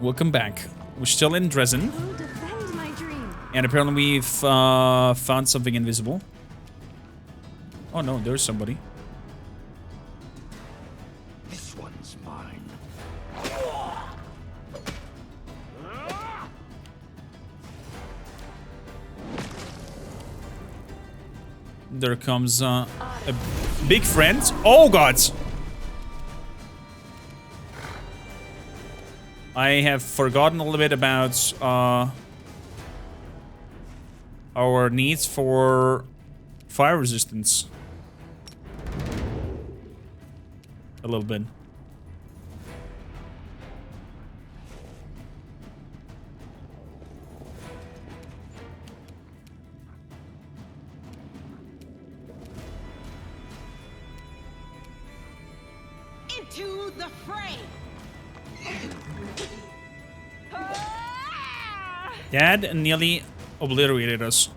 Welcome back. We're still in Drezen. Who defend my dream? And apparently we've found something invisible. Oh no, there's somebody. This one's mine. There comes a big friend. Oh god! I have forgotten a little bit about our needs for fire resistance. A little bit. Into the fray. Dad nearly obliterated us.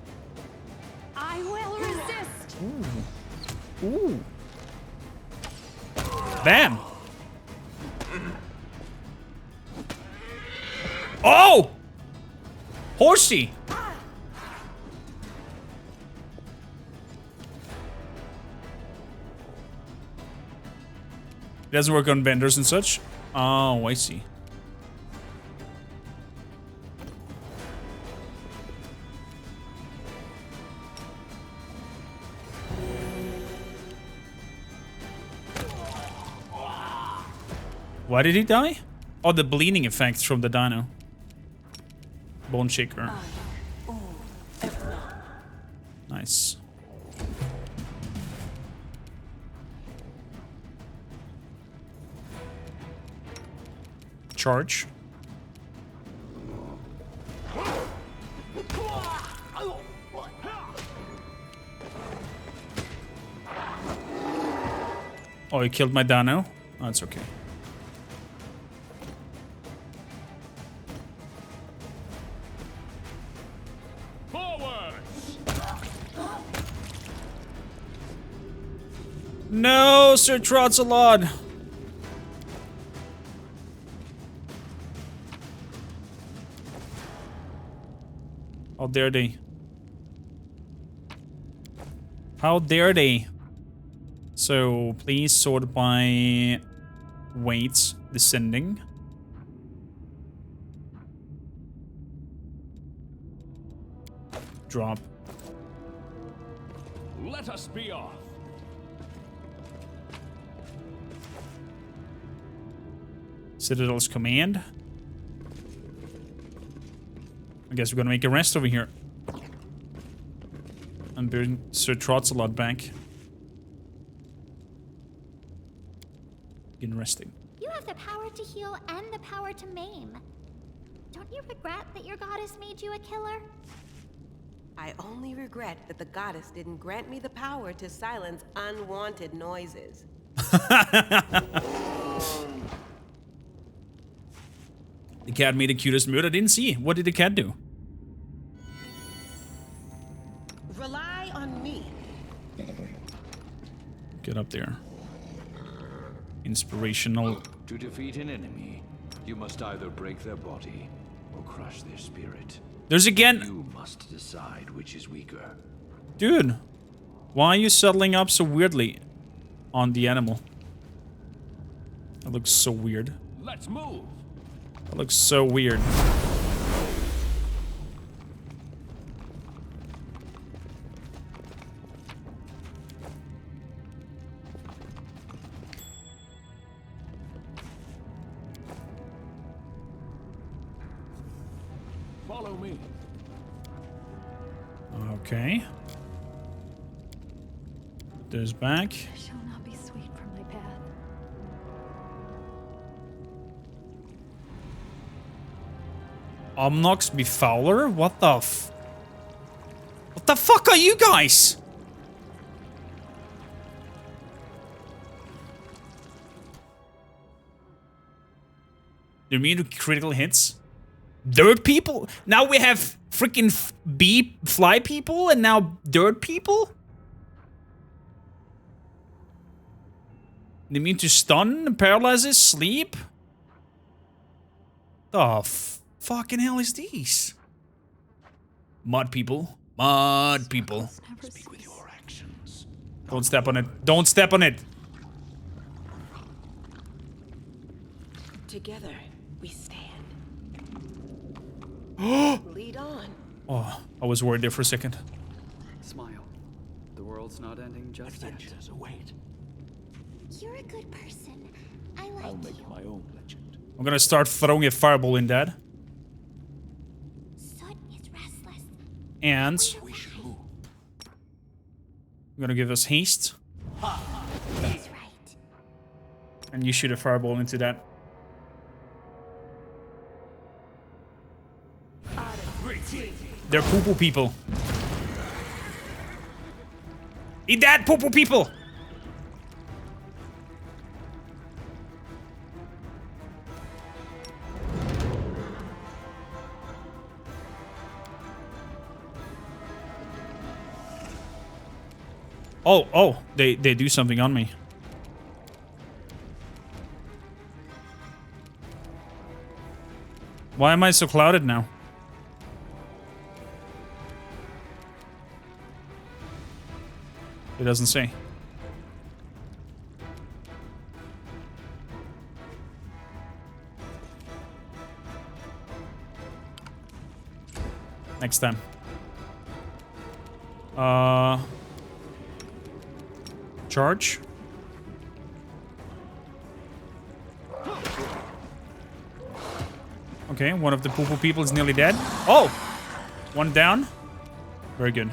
I will resist. Ooh. Bam! Oh! Horsey! It doesn't work on vendors and such. Oh, I see. Why did he die? Oh, the bleeding effects from the dino. Bone shaker. Nice. Charge. Oh, he killed my dino? Oh, that's okay. No, Sir Trotsalod. How dare they? How dare they? So, please sort by weight descending. Drop. Let us be off. Citadel's command. I guess we're gonna make a rest over here. And bring Sir Trotsalot back. Begin resting. You have the power to heal and the power to maim. Don't you regret that your goddess made you a killer? I only regret that the goddess didn't grant me the power to silence unwanted noises. The cat made the cutest mood. I didn't see. What did the cat do? Rely on me. Get up there. Inspirational. To defeat an enemy, you must either break their body or crush their spirit. There's again. You must decide which is weaker. Dude, why are you settling up so weirdly on the animal? That looks so weird. Let's move. That looks so weird. Follow me. Okay. There's back. Shall not be sweet from my path. Omnox Befouler? What the What the fuck are you guys? They're immune to critical hits? Dirt people? Now we have freaking bee fly people and now dirt people? They mean to stun, paralyzes, sleep? The fucking hell is these? Mud people. Mud people. Speak with your actions. Don't step on it. Don't step on it. Together, we stand. Lead on. Oh, I was worried there for a second. Smile. The world's not ending just yet. Adventures await. You're a good person. I like I'll you. make my own legend. I'm gonna start throwing a fireball in that. Soot is restless. And We should move. I'm gonna give us haste. That's right. And you shoot a fireball into that. They're poo-poo people. Eat that, poo-poo people! Oh, they do something on me. Why am I so clouded now? It doesn't say. Next time. Charge. Okay, one of the poo-poo people is nearly dead. Oh! One down. Very good.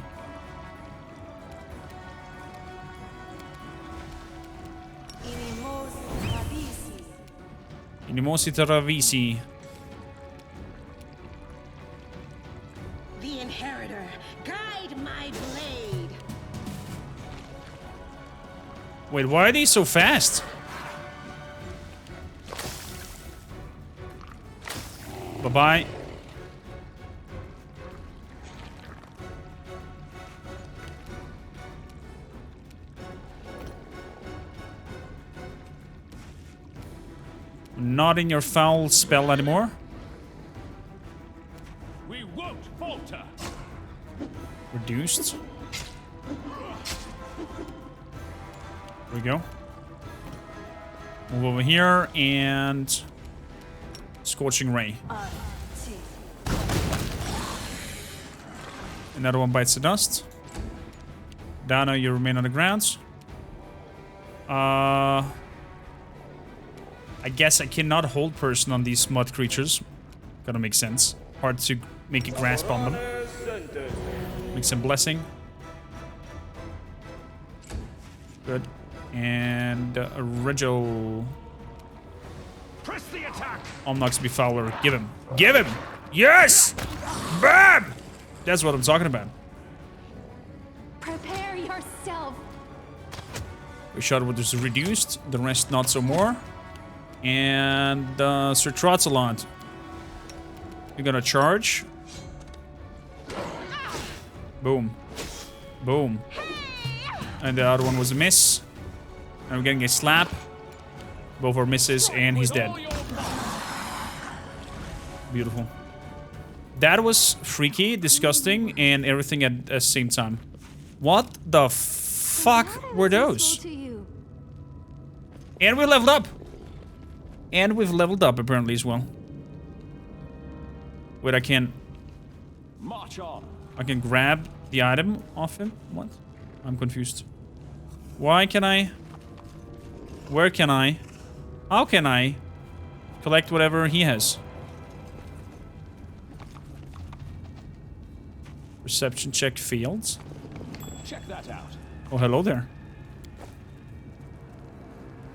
Inimosi Taravisi. The Inheritor, guide my blade. Wait, why are they so fast? Bye-bye. Not in your foul spell anymore. We won't falter. Reduced. There we go. Move over here and Scorching Ray. Another one bites the dust. Dana, you remain on the ground. I guess I cannot hold person on these mud creatures. Gotta make sense. Hard to make a grasp on them. Make some blessing. Good. And Reggio. Press the attack. Omnox Befouler. Give him. Give him! Yes! Bam! That's what I'm talking about. Prepare yourself. A shot was reduced, the rest not so more. And Sir Trotzelot. You're gonna charge. Boom. Boom. And the other one was a miss. And we're getting a slap. Both are misses, and he's dead. Beautiful. That was freaky, disgusting, and everything at the same time. What the fuck were those? To you. And we leveled up. And we've leveled up apparently as well. Wait, I can March on. grab the item off him? What? I'm confused. Why can I? Where can I? How can I collect whatever he has? Perception check failed. Check that out. Oh, hello there.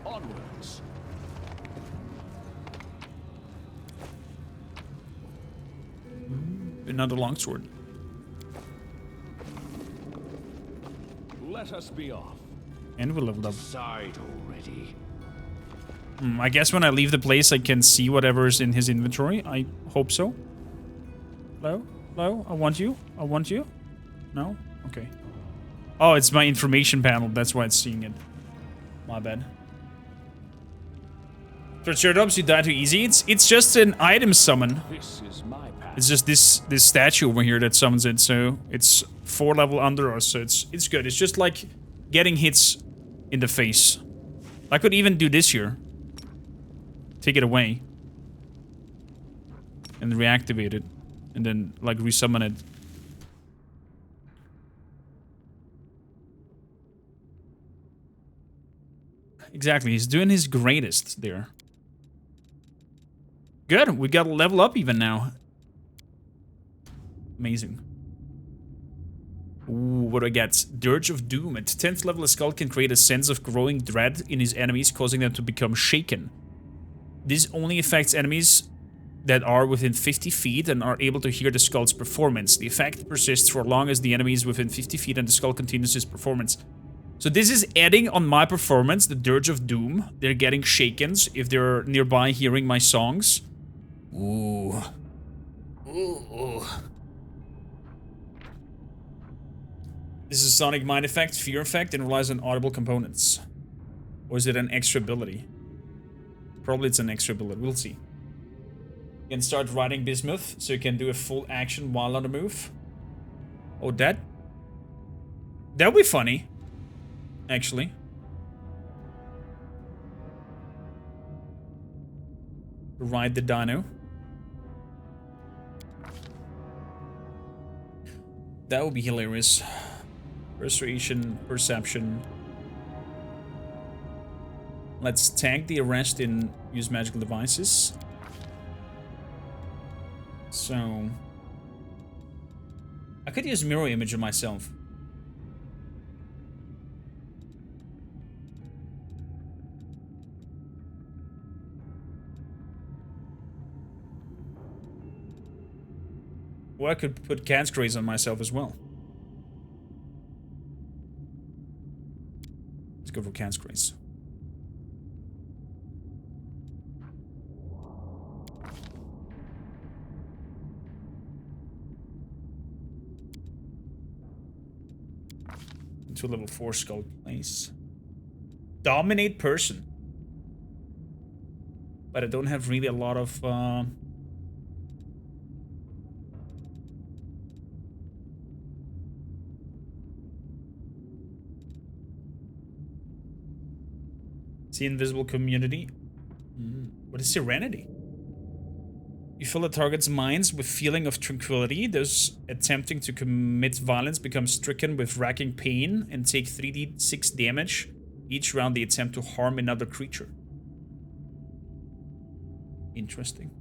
Onwards. Another longsword. Let us be off. And we leveled up. Side already. I guess when I leave the place, I can see whatever's in his inventory. I hope so. Hello? Hello? I want you? I want you? No? Okay. Oh, it's my information panel. That's why it's seeing it. My bad. Triceratops, you die too easy. It's just an item summon. This is my path. It's just this statue over here that summons it, so it's 4 level under us, so it's good. It's just like getting hits in the face. I could even do this here. Take it away. And reactivate it. And then, like, resummon it. Exactly, he's doing his greatest there. Good, we got a level up even now. Amazing. Ooh, what do I get? Dirge of Doom. At 10th level, a Skald can create a sense of growing dread in his enemies, causing them to become shaken. This only affects enemies that are within 50 feet and are able to hear the Skald's performance. The effect persists for as long as the enemy is within 50 feet and the Skald continues his performance. So this is adding on my performance, the Dirge of Doom. They're getting shakens if they're nearby hearing my songs. Ooh. Ooh. This is a Sonic Mind effect, Fear effect, and relies on audible components. Or is it an extra ability? Probably it's an extra ability, we'll see. You can start riding Bismuth, so you can do a full action while on the move. Oh, that'll be funny. Actually. Ride the dino. That would be hilarious. Persuasion, perception. Let's tag the arrest in use magical devices. So I could use mirror image of myself. Or I could put cat's graze on myself as well. Let's go for cat's graze. Into level 4 Skald place. Dominate person. But I don't have really a lot of See invisible community. What is serenity? You fill the target's minds with feeling of tranquility. Those attempting to commit violence become stricken with racking pain and take 3d6 damage each round they attempt to harm another creature. Interesting.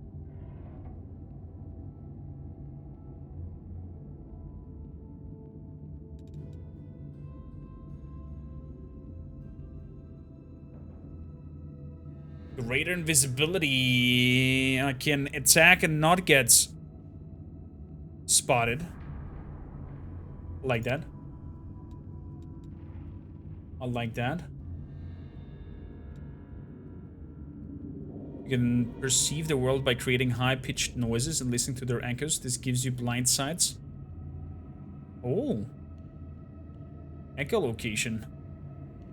Greater invisibility. I can attack and not get spotted. Like that. I like that. You can perceive the world by creating high-pitched noises and listening to their echoes. This gives you blind sights. Oh. Echolocation.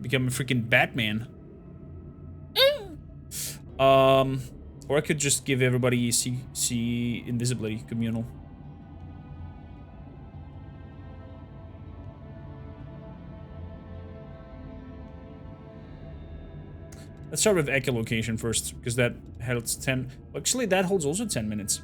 Become a freaking Batman. Or I could just give everybody see invisibility, communal. Let's start with echolocation first, because that holds 10. Actually, that holds also 10 minutes.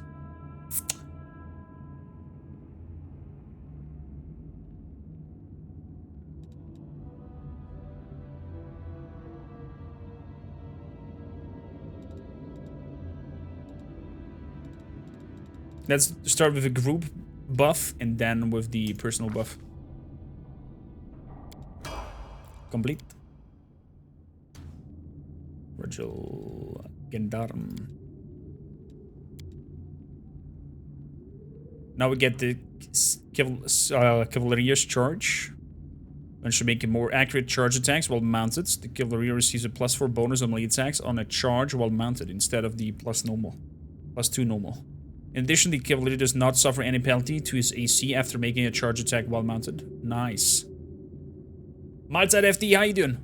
Let's start with a group buff and then with the personal buff. Complete. Virgil Gendarm. Now we get the Cavalier's charge. And should make more accurate charge attacks while mounted. The Cavalier receives a +4 bonus on melee attacks on a charge while mounted instead of the +2 normal. In addition, the Cavalier does not suffer any penalty to his AC after making a charge attack while mounted. Nice. Malzeit FD, how you doing?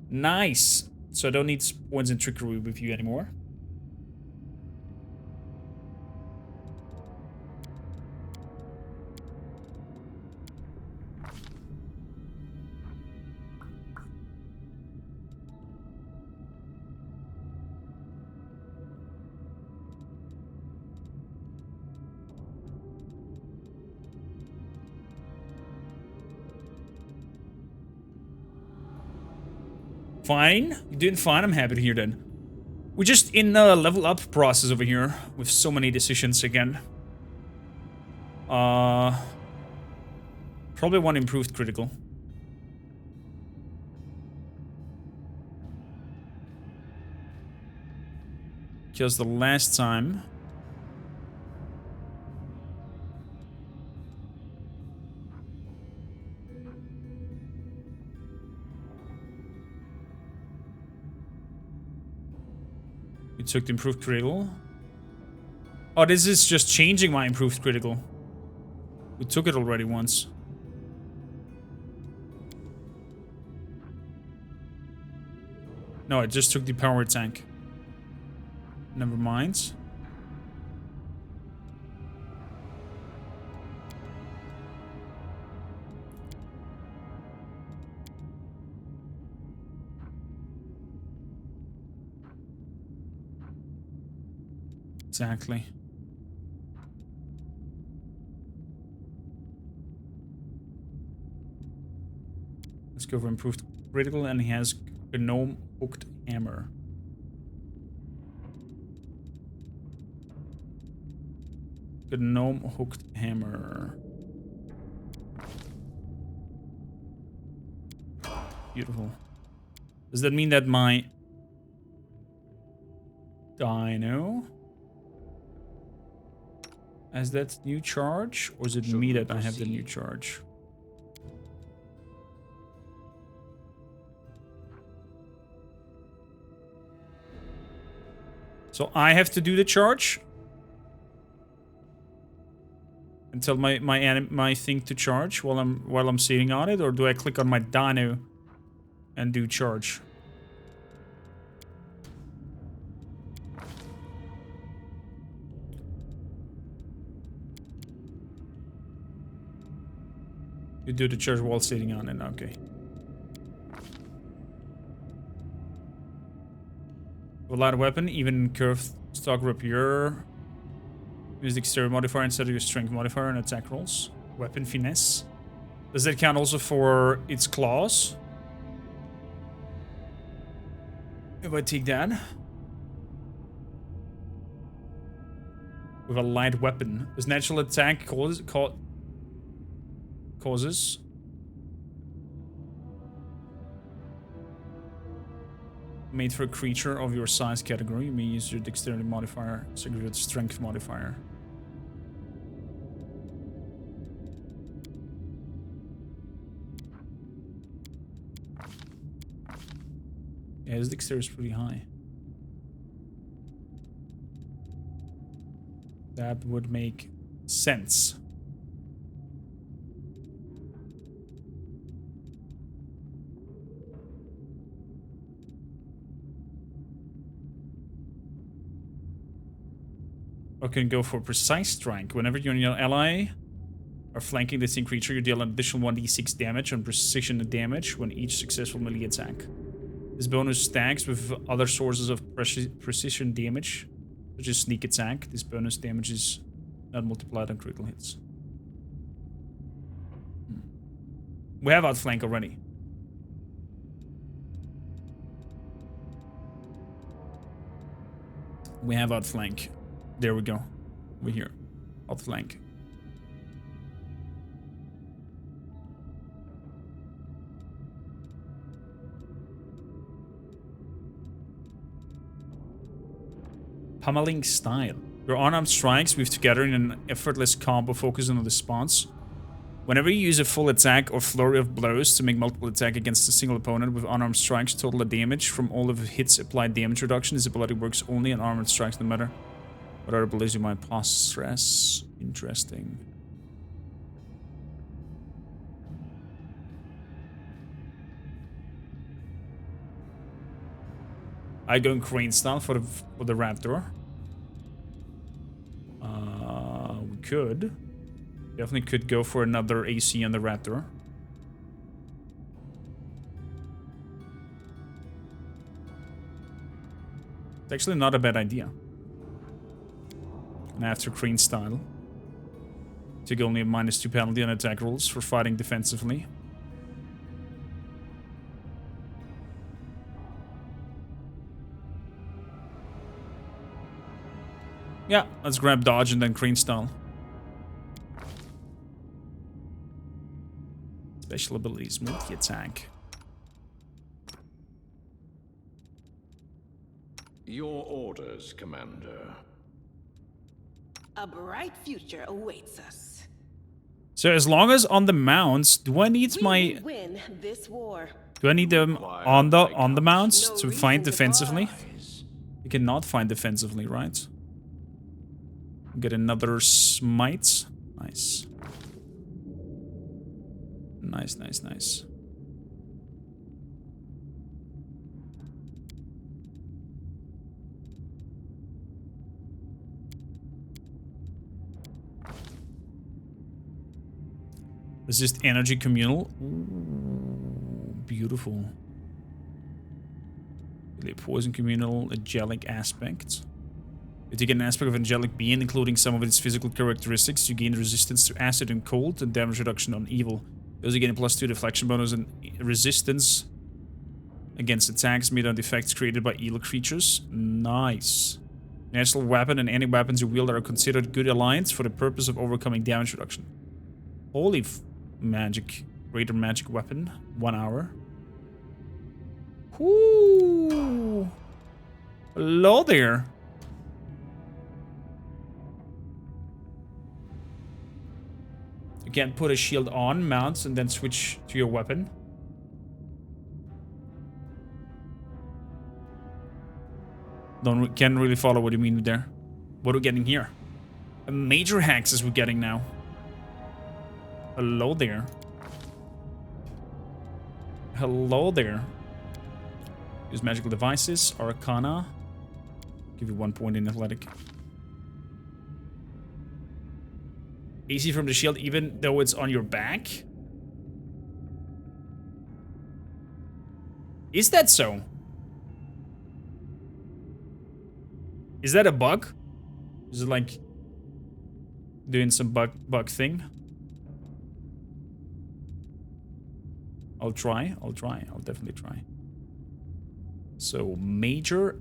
Nice. So I don't need points in trickery with you anymore. Fine. You're doing fine. I'm happy to hear that. We're just in a level up process over here with so many decisions again. Probably one improved critical. Because the last time... we took the improved critical. Oh, this is just changing my improved critical. We took it already once. No, I just took the power tank. Never mind. Exactly. Let's go for improved critical, and he has a gnome hooked hammer. The gnome hooked hammer. Beautiful. Does that mean that my dino has that new charge? Or is it me that I have the new charge? So I have to do the charge? And tell my thing to charge while I'm sitting on it, or do I click on my dino and do charge? You do the charge while sitting on it, okay. A light weapon, even curved stock rapier. Use the exterior modifier instead of your strength modifier and attack rolls. Weapon finesse. Does that count also for its claws? If I take that. With a light weapon. Does natural attack causes? Made for a creature of your size category. You may use your dexterity modifier instead of your strength modifier. Yeah, his dexterity is pretty high. That would make sense. I can go for precise strike. Whenever you and your ally are flanking the same creature, you deal an additional 1d6 damage on precision damage when each successful melee attack. This bonus stacks with other sources of precision damage, such as sneak attack. This bonus damage is not multiplied on critical hits. We have outflank already. We have outflank. There we go. Over here. Outflank. Pummeling style. Your unarmed strikes weave together in an effortless combo focusing on the response. Whenever you use a full attack or flurry of blows to make multiple attack against a single opponent with unarmed strikes, total the damage from all of the hits applied damage reduction. This ability works only on armored strikes, no matter what other abilities you might possess. Interesting. I go in crane style for the raptor. We could. Definitely could go for another AC on the raptor. It's actually not a bad idea. And after crane style. Take only a -2 penalty on attack rolls for fighting defensively. Yeah, let's grab dodge and then crane style. Special abilities, multi-attack. Your orders, Commander. A bright future awaits us. So as long as on the mounts, do I need We will win this war. Do I need them on the mounts to find defensively? You cannot find defensively, right? Get another smite. Nice. Nice, nice, nice. Resist energy communal. Ooh, beautiful. Poison communal, angelic aspect. You take an aspect of angelic being, including some of its physical characteristics. You gain resistance to acid and cold, and damage reduction on evil. You also gain a +2 deflection bonus and resistance against attacks made on effects created by evil creatures. Nice. Natural weapon and any weapons you wield are considered good alliance for the purpose of overcoming damage reduction. Holy magic. Greater magic weapon. 1 hour. Ooh. Hello there. You can't put a shield on, mounts, and then switch to your weapon. Can't really follow what you mean there. What are we getting here? A major hex is we're getting now. Hello there. Hello there. Use magical devices, arcana. Give you 1 point in athletic. AC from the shield even though it's on your back? Is that so? Is that a bug? Is it like doing some bug thing? I'll definitely try. So, major.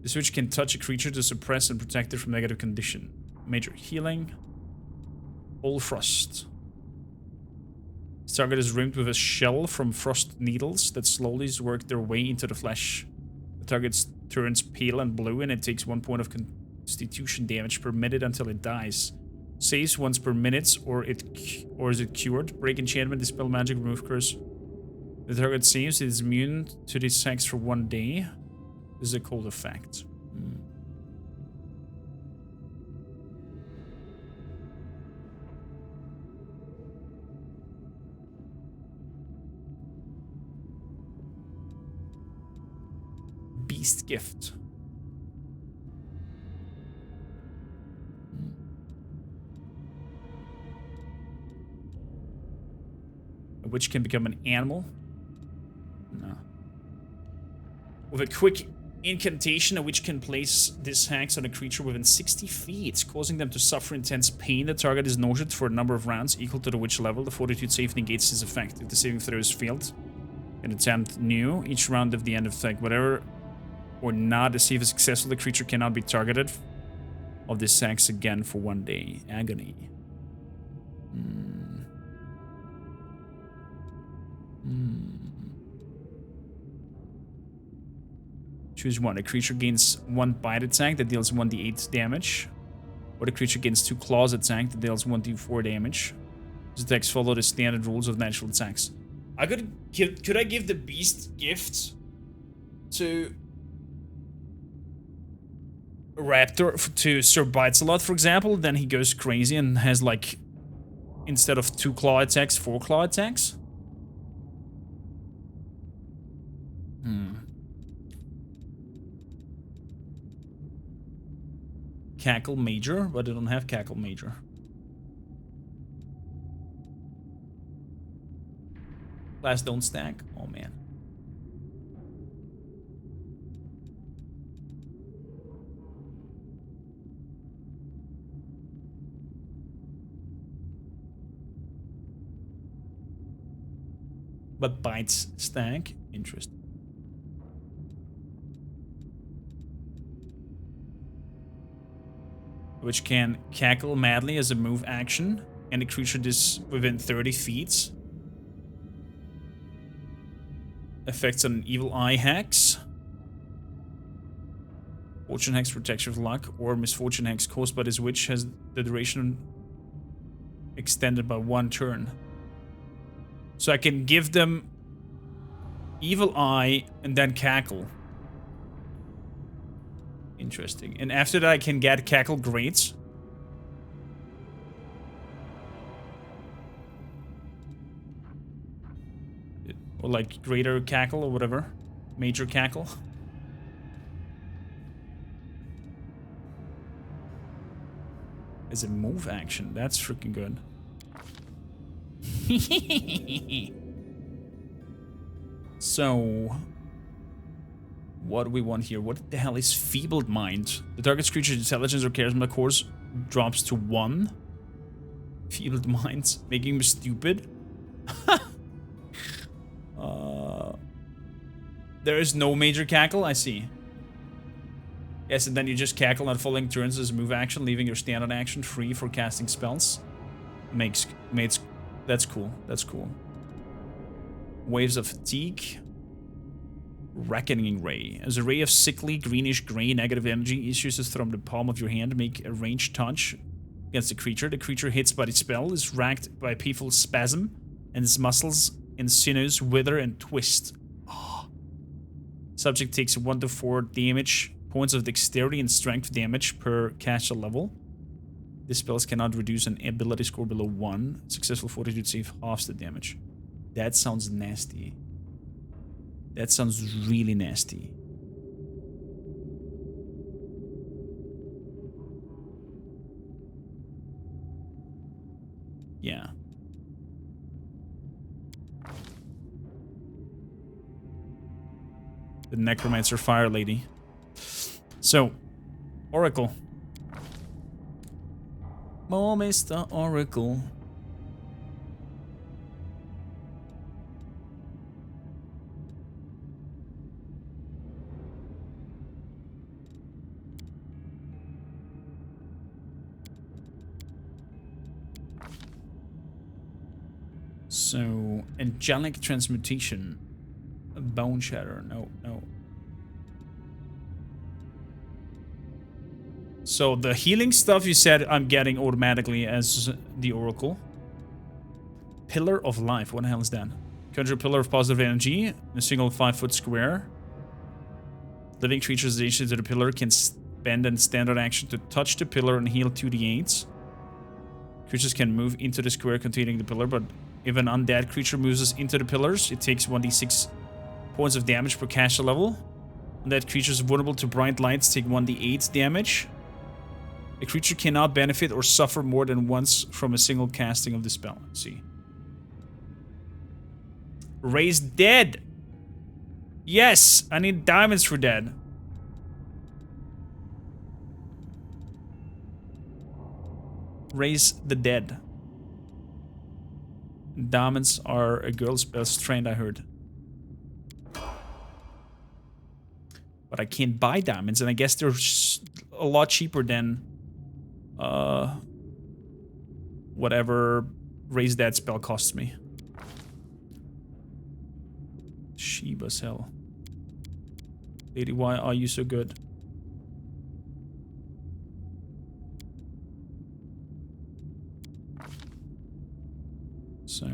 The switch can touch a creature to suppress and protect it from negative condition. Major healing. All frost. This target is rimmed with a shell from frost needles that slowly work their way into the flesh. The target turns pale and blue and it takes 1 point of constitution damage per minute until it dies. Saves once per minute or is it cured? Break enchantment, dispel magic, remove curse. The target saves, it is immune to these attacks for 1 day. This is a cold effect. Beast gift. A witch can become an animal. No. With a quick incantation, a witch can place this hex on a creature within 60 feet, causing them to suffer intense pain. The target is noted for a number of rounds equal to the witch level. The fortitude save negates this effect. If the saving throw is failed, an attempt new. Each round of the end of attack, whatever or not, the save is successful. The creature cannot be targeted of this hex again for 1 day. Agony. Choose one. A creature gains 1 bite attack that deals 1d8 damage. Or the creature gains 2 claws attack that deals 1d4 damage. These attacks follow the standard rules of natural attacks. Could I give the beast gift to Raptor to Sir Bites a lot, for example? Then he goes crazy and has like, instead of 2 claw attacks, 4 claw attacks. Cackle Major, but I don't have Cackle Major. Class don't stack. Oh man. But bites stack. Interesting. Which can cackle madly as a move action, and a creature is within 30 feet. Effects on Evil Eye Hex. Fortune Hex protects with luck, or Misfortune Hex caused by this witch has the duration extended by 1 turn. So I can give them Evil Eye and then Cackle. Interesting. And after that I can get Cackle Greats. Or like Greater Cackle or whatever. Major Cackle. As a move action. That's freaking good. So, what do we want here? What the hell is Feebled Mind? The target's creature's intelligence or charisma course drops to 1. Feebled Minds, making him stupid. There is no major cackle, I see. Yes, and then you just cackle on following turns as a move action, leaving your standard action free for casting spells. That's cool. That's cool. Waves of Fatigue. Reckoning Ray. As a ray of sickly, greenish-gray negative energy issues from the palm of your hand, make a ranged touch against the creature. The creature hits by the spell is racked by a painful spasm, and its muscles and sinews wither and twist. Oh. Subject takes 1 to 4 damage, points of dexterity and strength damage per caster level. The spells cannot reduce an ability score below 1. Successful fortitude save halves the damage. That sounds nasty. That sounds really nasty. Yeah. The Necromancer Fire Lady. So, Oracle. Oh, Mr. Oracle. So, Angelic Transmutation. Bone Shatter. No. So, the healing stuff you said I'm getting automatically as the Oracle. Pillar of Life. What the hell is that? Conjure a pillar of positive energy in a single 5-foot square. Living creatures adjacent to the pillar can spend a standard action to touch the pillar and heal 2d8. Creatures can move into the square containing the pillar, but if an undead creature moves into the pillars, it takes 1d6 points of damage per caster level. Undead creatures vulnerable to bright lights take 1d8 damage. A creature cannot benefit or suffer more than once from a single casting of the spell. Let's see. Raise dead! Yes! I need diamonds for dead. Raise the dead. Diamonds are a girl's best friend, I heard. But I can't buy diamonds, and I guess they're a lot cheaper than whatever Raise Dead spell costs me. Sheba's hell. Lady, why are you so good? So...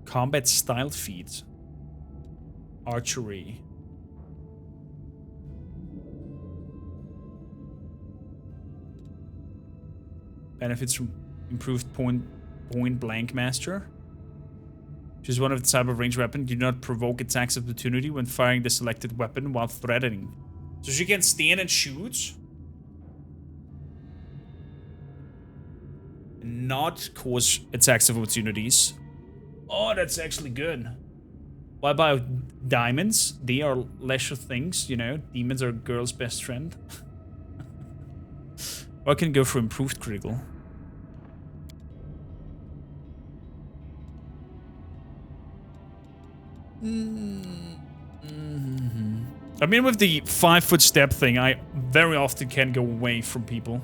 Combat style feat. Archery. Benefits from improved point blank master. Choose one of the type of ranged weapon. Do not provoke attacks of opportunity when firing the selected weapon while threatening. So she can stand and shoot. And not cause attacks of opportunities. Oh, that's actually good. What about diamonds? They are lesser things, you know. Demons are girl's best friend. Or I can go for improved critical. I mean, with the 5-foot step thing, I very often can go away from people.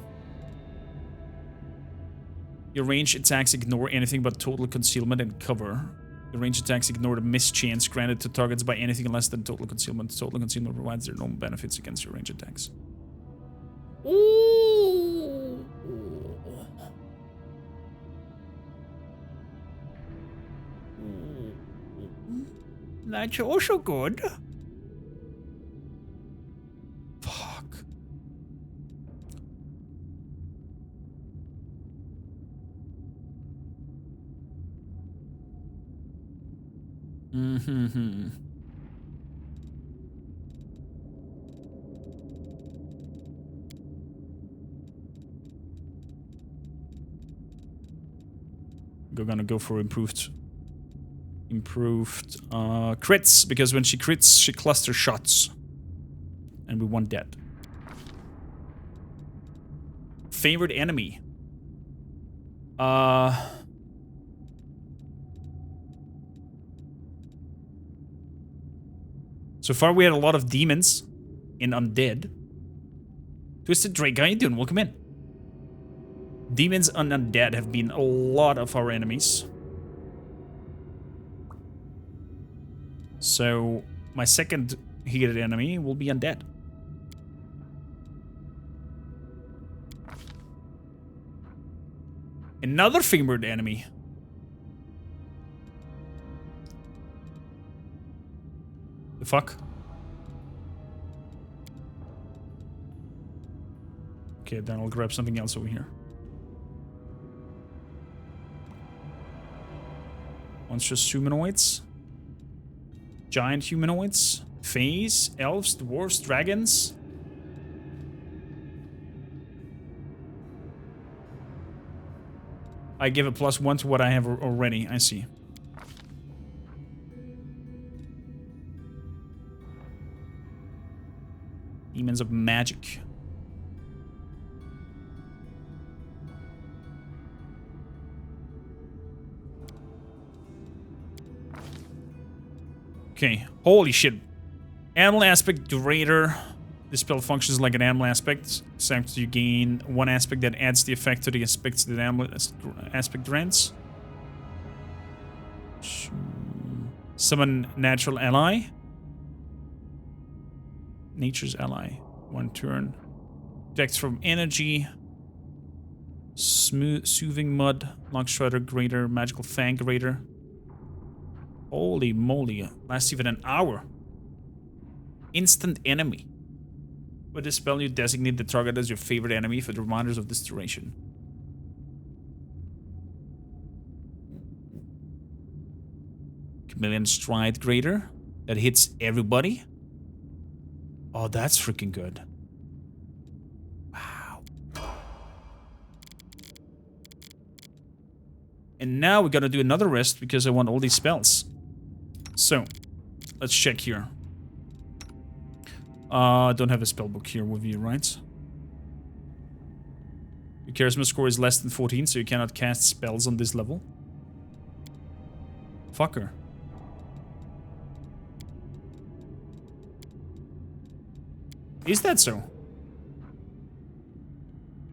Your range attacks ignore anything but total concealment and cover. Your range attacks ignore the mischance granted to targets by anything less than total concealment. Total concealment provides their normal benefits against your range attacks. Ooh. That's also good. Fuck. Mm-hmm. We're gonna go for improved crits, because when she crits, she cluster shots. And we want that. Favorite enemy. So far we had a lot of demons and undead. Twisted Drake, how you doing? Welcome in. Demons and undead have been a lot of our enemies. So my second hated enemy will be undead. Another favorite enemy. The fuck? Okay, then I'll grab something else over here. Monstrous humanoids. Giant humanoids. Fays, elves, dwarves, dragons. I give a +1 to what I have already. I see. Demons of magic. Okay, holy shit. Animal aspect greater. This spell functions like an animal aspect, except you gain one aspect that adds the effect to the aspects that animal aspect grants. Summon natural ally. Nature's ally. 1 turn. Protects from energy. Soothing mud. Long strider greater. Magical fang greater. Holy moly. Lasts even an hour. Instant enemy. With this spell, you designate the target as your favorite enemy for the reminders of this duration. Chameleon Stride greater. That hits everybody. Oh, that's freaking good. Wow. And now we gotta do another rest because I want all these spells. So, let's check here. I don't have a spellbook here with you, right? Your charisma score is less than 14, so you cannot cast spells on this level. Fucker. Is that so?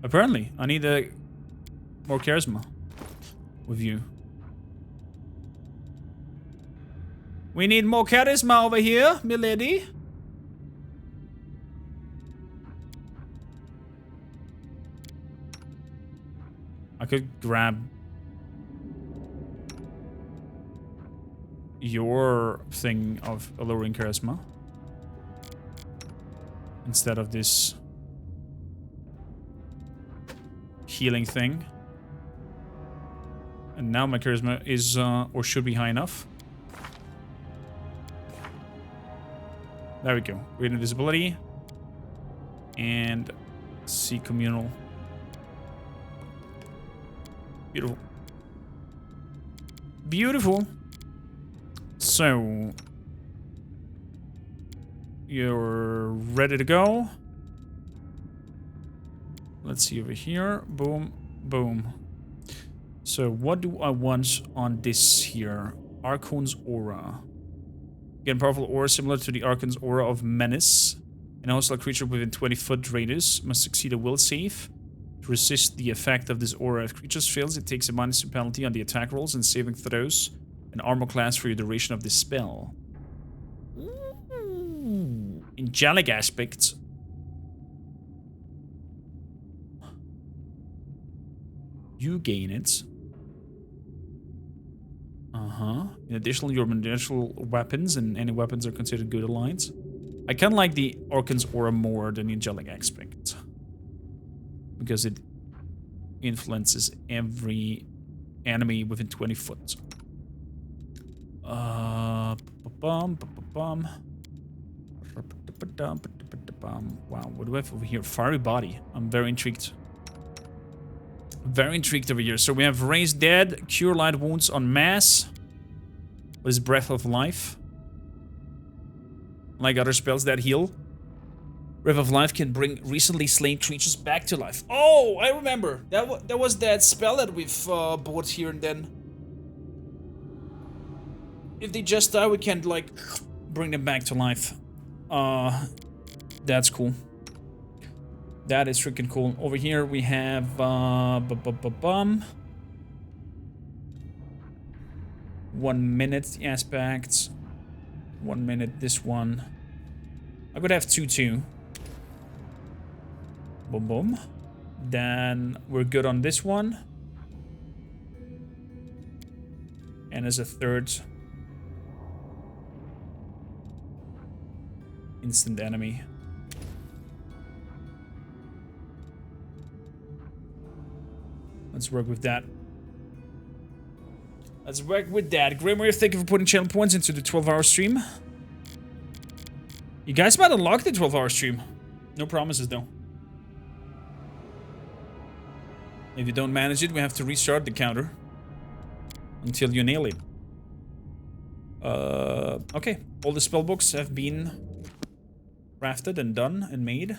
Apparently. I need more charisma with you. We need more charisma over here, milady. I could grab your thing of alluring charisma instead of this healing thing. And now my charisma is, or should be high enough. There we go. Great invisibility. And see communal. Beautiful. Beautiful. So you're ready to go. Let's see over here. Boom, boom. So what do I want on this here? Archon's Aura. Again, powerful aura similar to the Archon's Aura of Menace. An hostile creature within 20-foot radius must succeed a will save to resist the effect of this aura. If creatures fails, it takes a minus penalty on the attack rolls and saving throws and armor class for your duration of this spell. Ooh. Angelic aspects. You gain it. In addition, your natural weapons and any weapons are considered good alliance. I kind of like the Archon's Aura more than the Angelic aspect. Because it influences every enemy within 20 foot. Wow, what do I have over here? Fiery Body. I'm very intrigued. Very intrigued over here. So we have Raise Dead, Cure Light Wounds on Mass. What is Breath of Life? Like other spells that heal. Breath of Life can bring recently slain creatures back to life. Oh, I remember. That was that spell that we've bought here and then. If they just die, we can, like, bring them back to life. That's cool. That is freaking cool. Over here we have 1 minute aspects. 1 minute this one. I could have 2-2. Boom boom. Then we're good on this one. And as a third instant enemy. Let's work with that. Let's work with that. Grimware, thank you for putting channel points into the 12-hour stream. You guys might unlock the 12-hour stream. No promises, though. If you don't manage it, we have to restart the counter. Until you nail it. Okay. All the spellbooks have been crafted and done and made.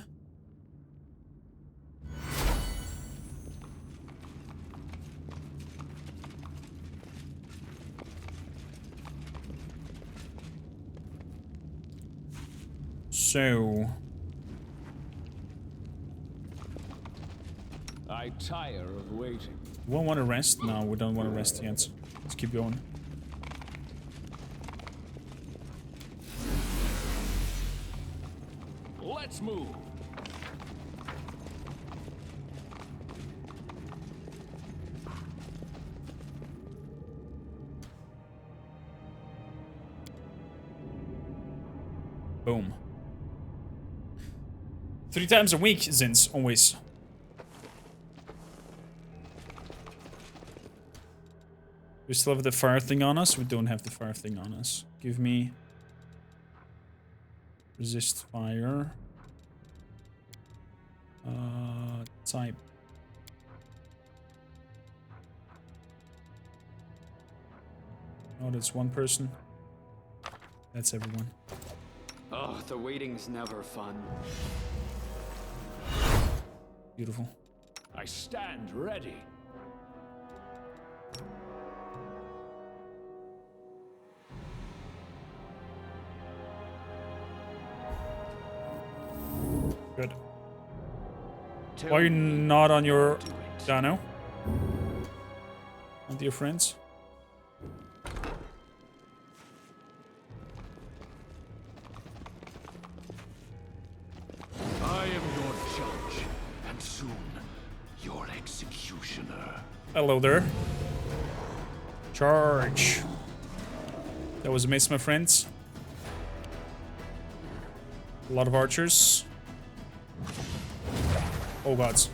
So I tire of waiting. we want to rest? No, we don't want to rest yet. Let's keep going. Let's move. Boom. 3 times a week, Zins, always. We still have the fire thing on us? We don't have the fire thing on us. Give me... resist fire. Type. Oh, that's one person. That's everyone. Oh, the waiting's never fun. Beautiful. I stand ready. Good. Why are you not on your Dano? With your friends? I am your judge, and soon your executioner. Hello there. Charge. That was a miss, my friends. A lot of archers. Oh gods.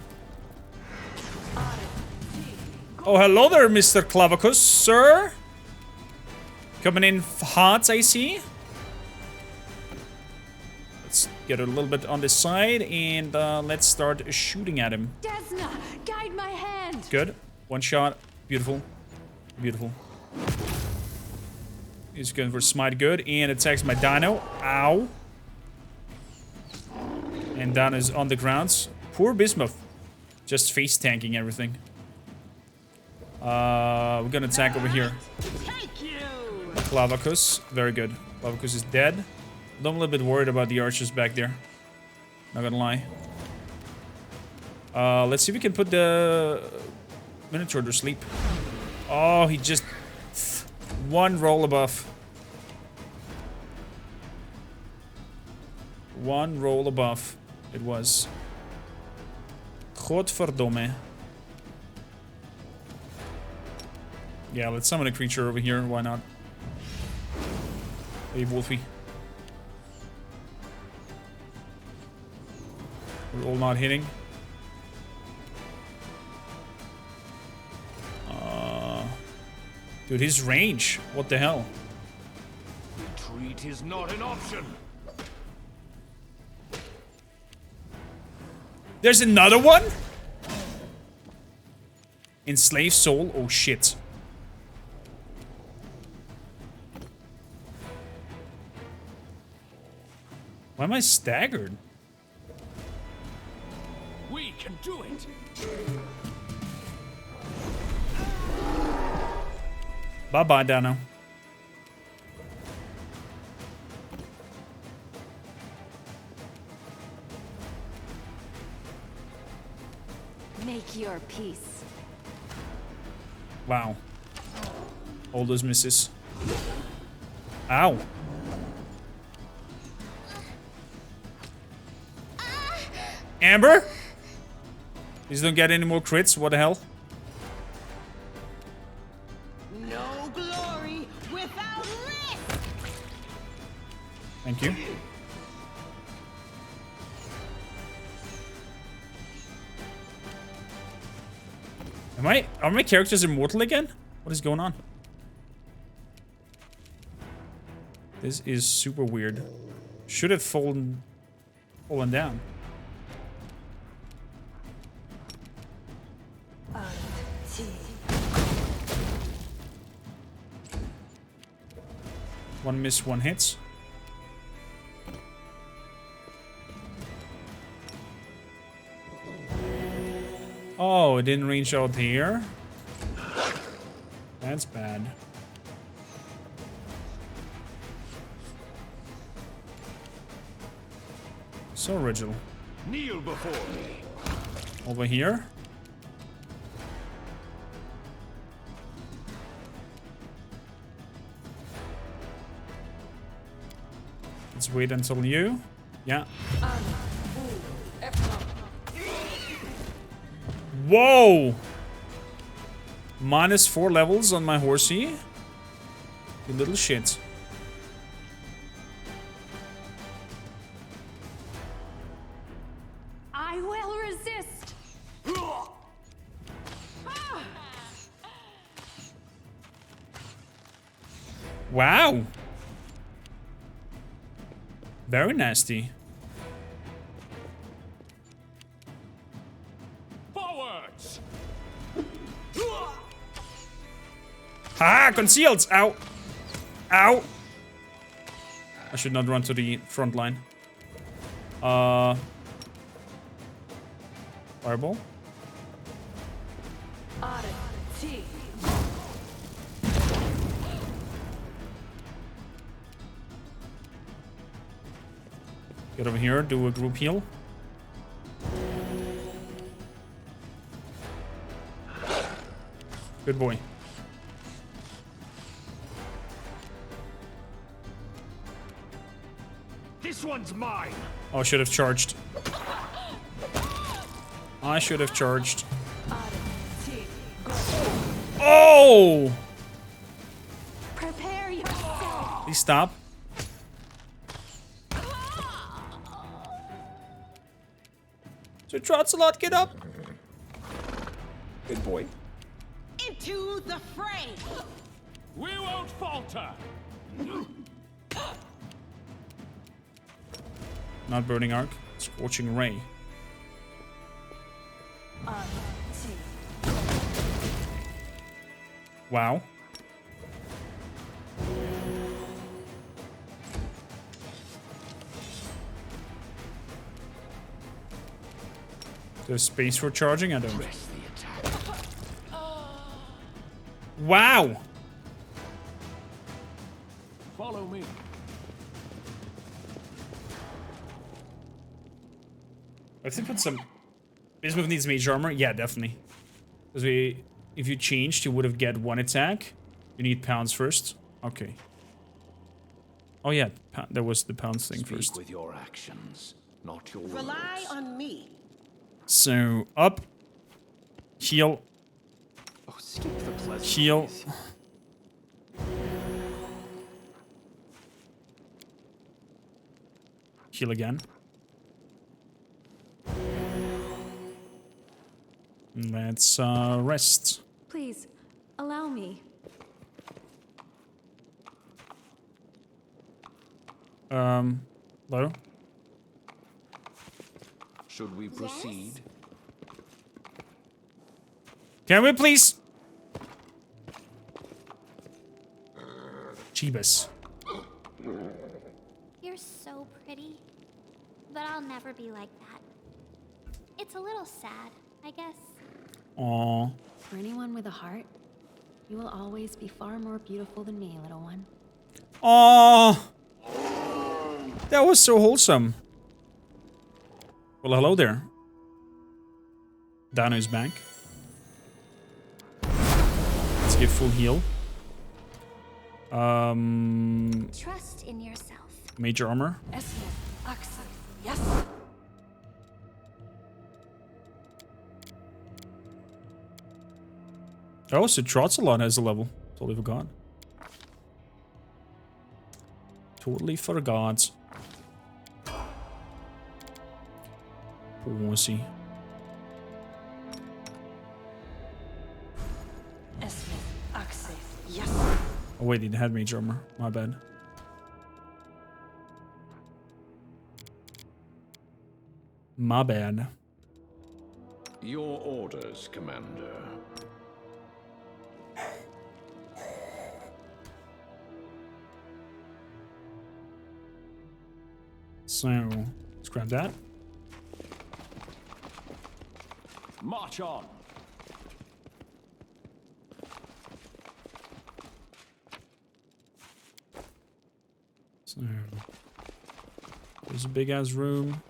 Oh, hello there, Mr. Clavicus, sir. Coming in hot, I see. get a little bit on the side, and let's start shooting at him. Desna, guide my hand. Good. One shot. Beautiful. Beautiful. He's going for smite. Good. And attacks my dino. Ow. And Dino is on the ground. Poor Bismuth. Just face tanking everything. We're gonna attack over here. Clavicus. Very good. Clavicus is dead. I'm a little bit worried about the archers back there. Not gonna lie. Let's see if we can put the Minotaur to sleep. Oh, he just... One roll above. One roll above. It was. Godverdomme. Yeah, let's summon a creature over here. Why not? Hey, Wolfie. We're all not hitting. Dude, his range. What the hell? Retreat is not an option. There's another one? Enslaved soul? Oh shit. Why am I staggered? We can do it. Bye-bye, Dano. Make your peace. Wow. All those misses. Ow. Amber? Please don't get any more crits. What the hell? No glory without risk. Thank you. Are my characters immortal again? What is going on? This is super weird. Should have fallen down. One miss, one hits. Oh, it didn't reach out here. That's bad. So original. Kneel before me. Over here. Let's wait until you. Yeah. Whoa! -4 levels on my horsey. You little shit. I will resist. Wow. Very nasty. Forwards. Ha! Concealed! Ow! Ow! I should not run to the front line. Fireball? Get over here, do a group heal. Good boy. This one's mine. Oh, I should have charged. I should have charged. Oh! Prepare yourself. Please stop. Sir Trotsalot, get up. Good boy. Into the fray. We won't falter. Not burning arc. Scorching ray. Wow. There's space for charging? I don't. Press the attack. Wow! Follow me. I have to put some... This move needs mage armor? Yeah, definitely. Because if you changed, you would have get 1 attack. You need pounds first. Okay. Oh yeah, there was the pounds thing Speak first. with your actions, not your Rely words. on me. So, up. Heal. Oh, skip the pleasant. Heal. Heal again. Let's rest. Please, allow me. Hello? Should we proceed? Can we please? Jeebus. You're so pretty. But I'll never be like that. It's a little sad, I guess. Aww. For anyone with a heart, you will always be far more beautiful than me, little one. Aww. That was so wholesome. Well, hello there. Dano's back. Let's give full heal. Trust in yourself. Major armor. Yes. Oh, so Trotsalon has a level. Totally forgot. Totally forgot. Pussy. Yes. Oh wait, he had major armor. My bad. My bad. Your orders, Commander. So, let's grab that. March on. So, there's a big ass room.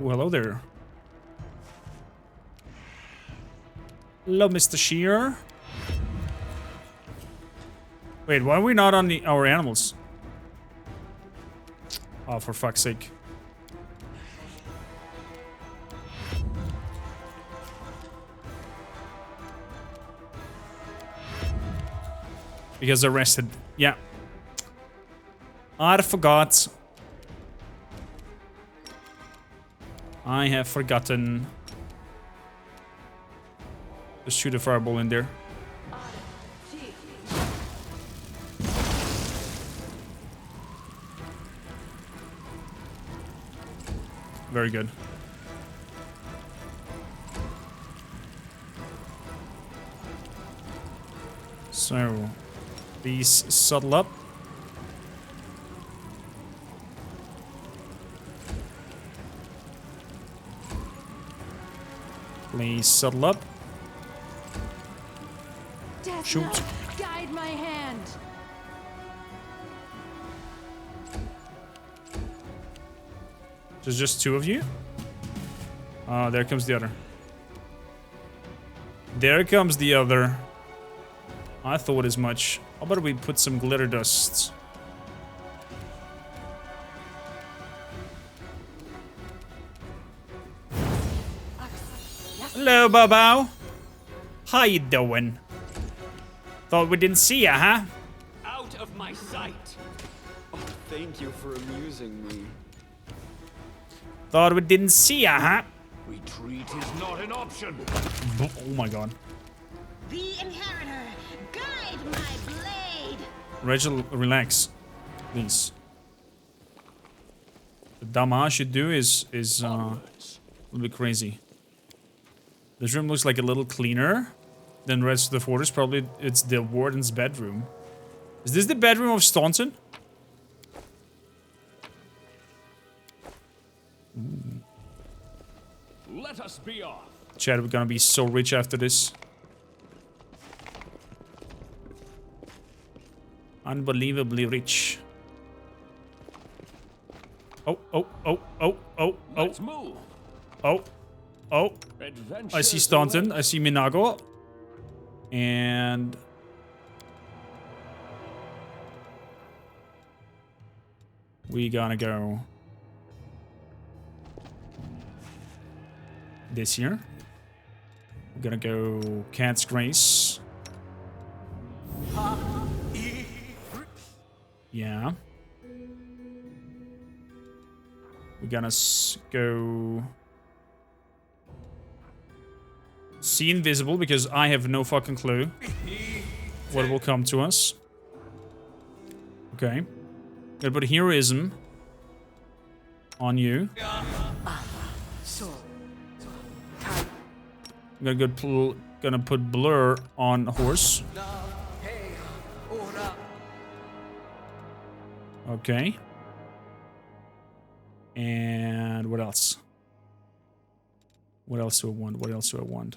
Oh, hello there. Hello, Mr. Shearer. Wait, why are we not on our animals? Oh, for fuck's sake. Because they're rested. Yeah. I forgot. I have forgotten. Just shoot a fireball in there. Very good. So, please settle up. Please settle up. Death Shoot. Knight, guide my hand. There's just 2 of you? There comes the other. There comes the other. I thought as much. How about we put some glitter dust? Hello, Bobo. How you doing? Thought we didn't see ya, huh? Out of my sight! Oh, thank you for amusing me. Thought we didn't see ya, huh? Retreat is not an option. Oh my god. The Inheritor, guide my blade. Rachel, relax, please. The dumbass should do is a little bit crazy. This room looks like a little cleaner than the rest of the fortress. Probably it's the warden's bedroom. Is this the bedroom of Staunton? Let us be off. Chad, we're gonna be so rich after this. Unbelievably rich. Oh. Let's move. Oh. Adventure I see is Staunton. away. I see Minago. And... we gonna go... this here. We're gonna go Cat's Grace. Yeah. We're gonna go... see Invisible, because I have no fucking clue what will come to us. Okay. Gonna put Heroism on you. I'm gonna put Blur on Horse. Okay. And what else? What else do I want? What else do I want?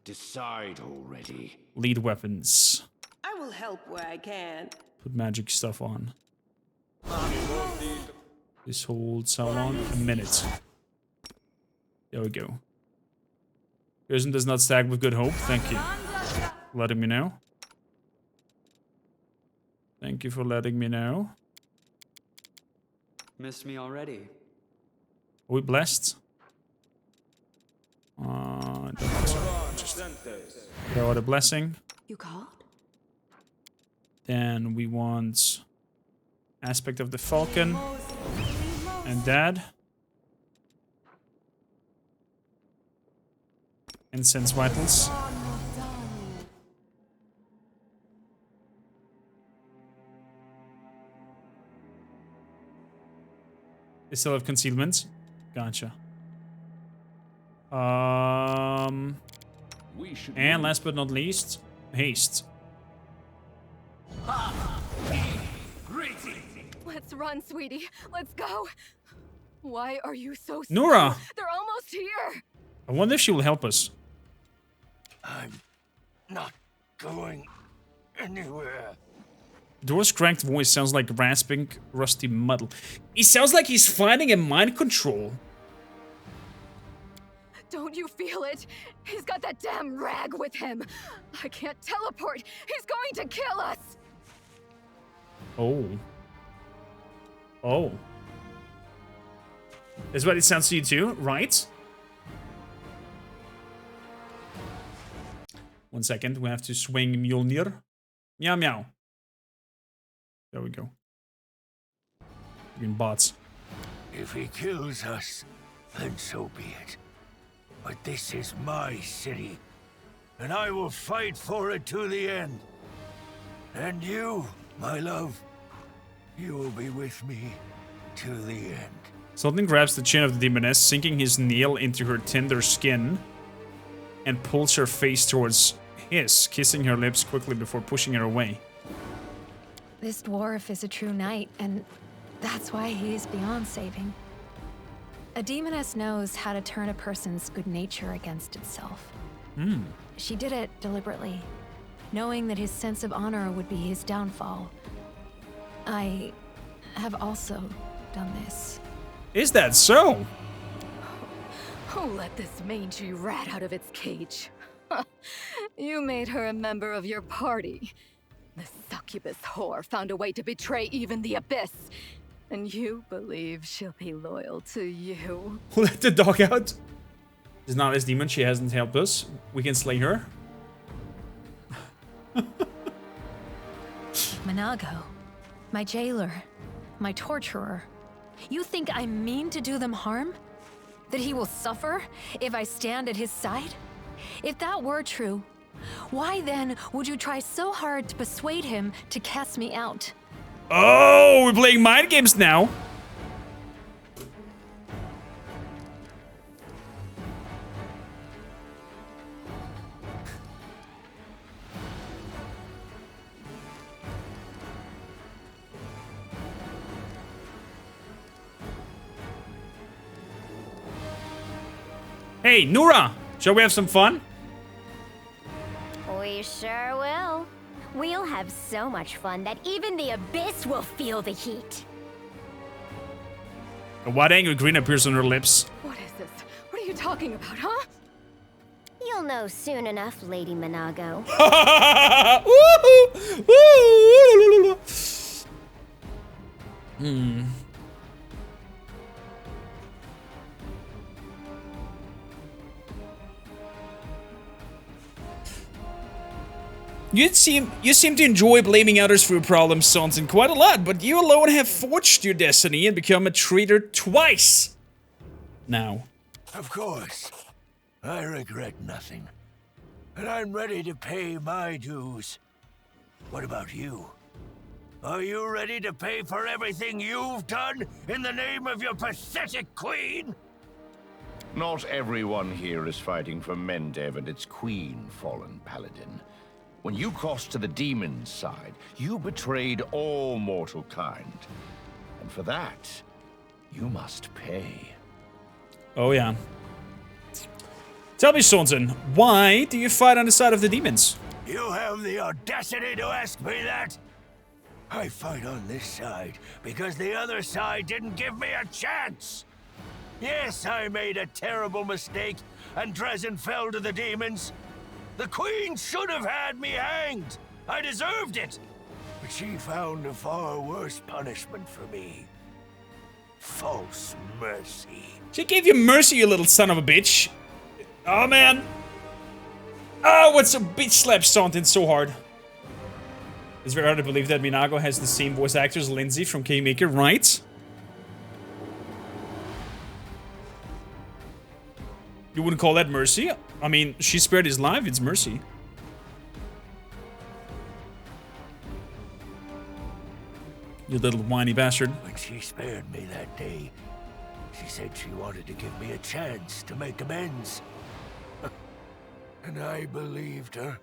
Decide already. Lead weapons. I will help where I can. Put magic stuff on. This holds how long? A minute. There we go. Drezen does not stack with good hope. Thank you. Letting me know. Thank you for letting me know. Missed me already. Are we blessed? I don't think so. Just throw out a blessing. You called? Then we want aspect of the Falcon and Dad. Incense vitals. They still have concealment. Gotcha. And last but not least, haste. Let's run, sweetie. Let's go. Why are you so slow? Nora! They're almost here. I wonder if she will help us. I'm not going anywhere. Door's cracked voice sounds like rasping, rusty muddle. He sounds like he's fighting a mind control. Don't you feel it? He's got that damn rag with him. I can't teleport. He's going to kill us. Oh. Oh. That's what it sounds to you too, right? 1 second, we have to swing Mjolnir. Meow meow. There we go. Fucking bots. If he kills us, then so be it. But this is my city, and I will fight for it to the end. And you, my love, you will be with me to the end. Something grabs the chin of the demoness, sinking his nail into her tender skin, and pulls her face towards his, kissing her lips quickly before pushing her away. This dwarf is a true knight, and that's why he is beyond saving. A demoness knows how to turn a person's good nature against itself. She did it deliberately, knowing that his sense of honor would be his downfall. I have also done this. Is that so? Who let this mangy rat out of its cage? You made her a member of your party. The succubus whore found a way to betray even the abyss. And you believe she'll be loyal to you? Let the dog out. She's not as demon, she hasn't helped us. We can slay her. Minago, my jailer, my torturer. You think I mean to do them harm? That he will suffer if I stand at his side? If that were true, Why then would you try so hard to persuade him to cast me out? Oh, we're playing mind games now. Hey, Nura, shall we have some fun? We sure will. We'll have so much fun that even the Abyss will feel the heat. A wide angle grin appears on her lips. What is this? What are you talking about, huh? You'll know soon enough, Lady Minago. You seem to enjoy blaming others for your problems, Staunton, quite a lot, but you alone have forged your destiny and become a traitor twice. Now. Of course. I regret nothing. And I'm ready to pay my dues. What about you? Are you ready to pay for everything you've done in the name of your pathetic queen? Not everyone here is fighting for Mendev and its queen, fallen paladin. When you crossed to the demon's side, you betrayed all mortal kind. And for that, you must pay. Oh yeah. Tell me, Staunton, why do you fight on the side of the demons? You have the audacity to ask me that? I fight on this side because the other side didn't give me a chance. Yes, I made a terrible mistake, and Drezen fell to the demons. The Queen should have had me hanged. I deserved it. But she found a far worse punishment for me. False mercy. She gave you mercy, you little son of a bitch. Oh, man. Oh, what's a bitch slap Staunton so hard? It's very hard to believe that Minago has the same voice actor as Lindsay from Kingmaker, right? You wouldn't call that mercy? I mean, she spared his life, it's mercy. You little whiny bastard. When she spared me that day, she said she wanted to give me a chance to make amends. And I believed her.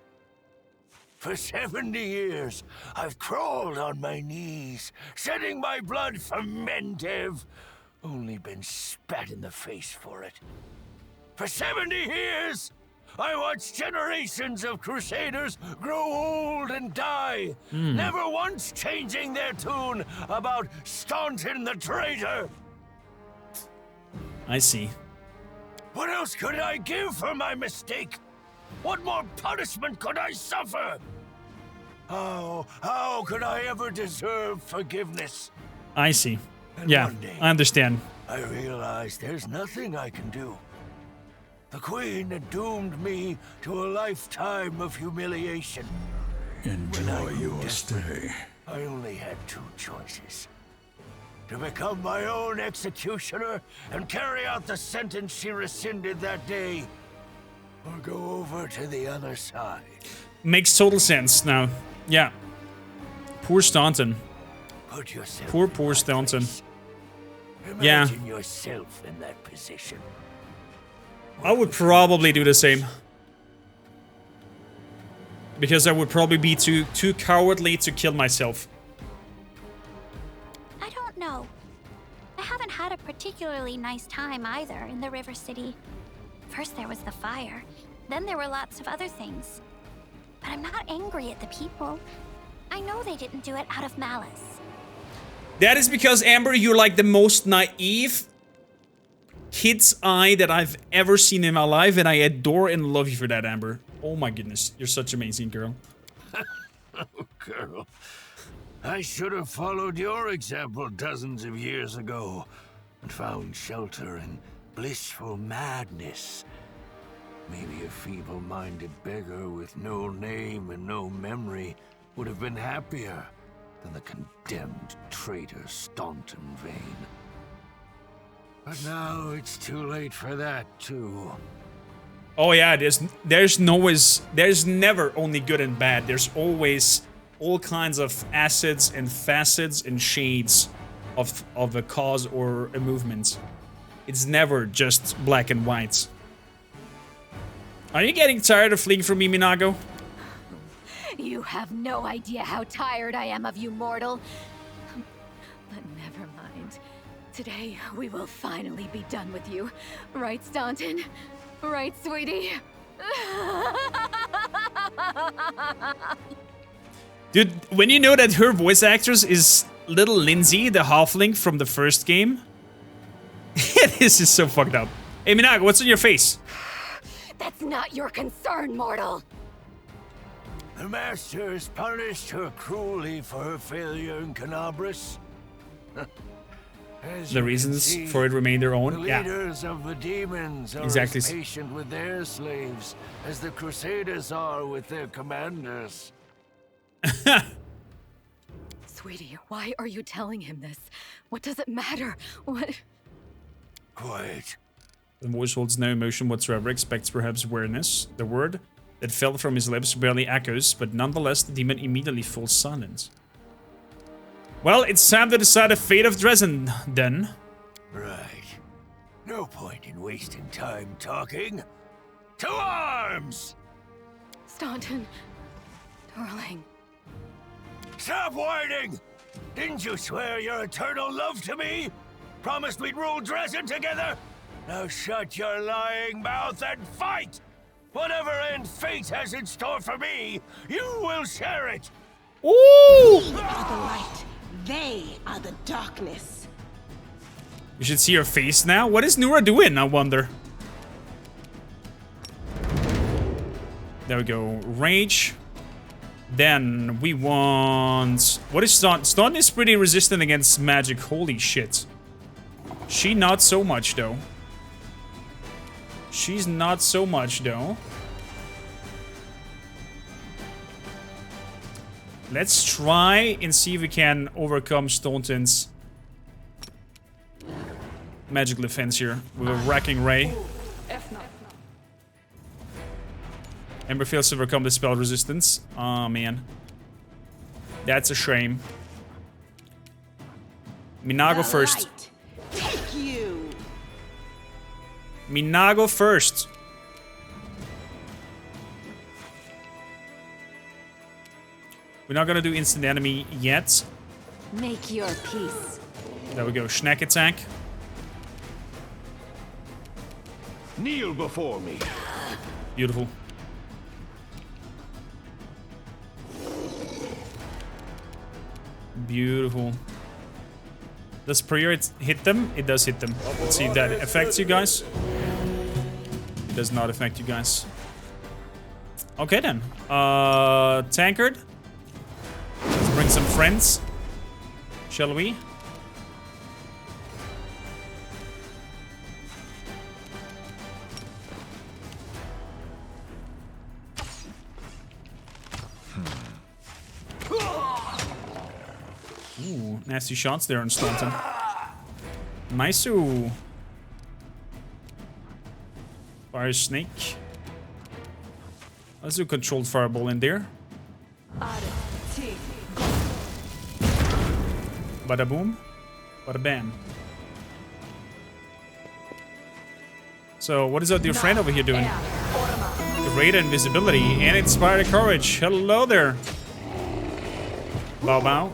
For 70 years, I've crawled on my knees, shedding my blood for Mendev. Only been spat in the face for it. For 70 years, I watched generations of Crusaders grow old and die, never once changing their tune about Staunton the traitor. I see. What else could I give for my mistake? What more punishment could I suffer? How could I ever deserve forgiveness? I see. And Yeah, one day, I understand. I realized there's nothing I can do. The Queen had doomed me to a lifetime of humiliation. Enjoy your stay. I only had two choices. To become my own executioner and carry out the sentence she rescinded that day, or go over to the other side. Makes total sense now. Yeah. Poor Staunton. Put yourself Poor Staunton. Yeah. Imagine yourself in that position. I would probably do the same. Because I would probably be too cowardly to kill myself. I don't know. I haven't had a particularly nice time either in the River City. First there was the fire, then there were lots of other things. But I'm not angry at the people. I know they didn't do it out of malice. That is because, Amber, you're like the most naive kid's eye that I've ever seen in my life, and I adore and love you for that, Amber. Oh my goodness, you're such an amazing girl. Oh, girl. I should have followed your example dozens of years ago and found shelter in blissful madness. Maybe a feeble-minded beggar with no name and no memory would have been happier than the condemned traitor Staunton Vane. But now it's too late for that, too. Oh yeah, there's never only good and bad. There's always all kinds of acids and facets and shades of a cause or a movement. It's never just black and white. Are you getting tired of fleeing from me, Minago? You have no idea how tired I am of you, mortal. But never mind. Today, we will finally be done with you. Right, Staunton? Right, sweetie? Dude, when you know that her voice actress is little Lindsay, the halfling from the first game, this is so fucked up. Hey, Minago, what's on your face? That's not your concern, mortal. The Master has punished her cruelly for her failure in Canabras. The reasons for it remain their own. The leaders of the demons are exactly. as patient with their slaves as the Crusaders are with their commanders. Sweetie, why are you telling him this? What does it matter? What? Quiet. The voice holds no emotion whatsoever, expects perhaps awareness. The word that fell from his lips barely echoes, but nonetheless the demon immediately falls silent. Well, it's time to decide the fate of Drezen, then. Right. No point in wasting time talking. To arms! Staunton, darling. Stop whining! Didn't you swear your eternal love to me? Promised we'd rule Drezen together? Now shut your lying mouth and fight! Whatever end fate has in store for me, you will share it! Ooh! We are the light. They are the darkness. You should see her face now. What is Nura doing, I wonder? There we go. Rage. Then we want... What is Staunton? Staunton is pretty resistant against magic. Holy shit. She not so much, though. She's not so much, though. Let's try and see if we can overcome Staunton's magic defense here with a Racking Ray. Ember fails to overcome the spell resistance. Oh, man. That's a shame. Minago first. Take you. Minago first. We're not gonna do instant enemy yet. Make your peace. There we go. Schnack attack. Kneel before me. Beautiful. Beautiful. Does prayer hit them? It does hit them. Let's see if that affects you guys. It does not affect you guys. Okay then. Tankard. Let's bring some friends. Shall we? Ooh, nasty shots there on Staunton. Nice-oo. Fire snake. Let's do controlled fireball in there. Bada boom. Bada bam. So, what is our dear friend over here doing? Great invisibility and inspired courage. Hello there. Bow bow.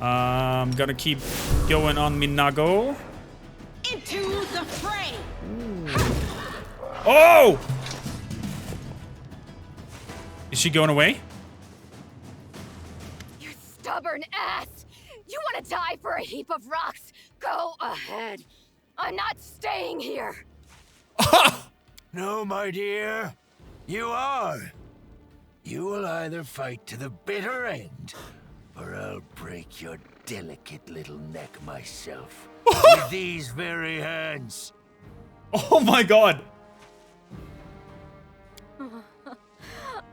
I'm gonna keep going on Minago. Into the fray. Oh! Is she going away? You stubborn ass! You want to die for a heap of rocks? Go ahead. I'm not staying here. No, my dear. You are. You will either fight to the bitter end, or I'll break your delicate little neck myself. With these very hands. Oh my god.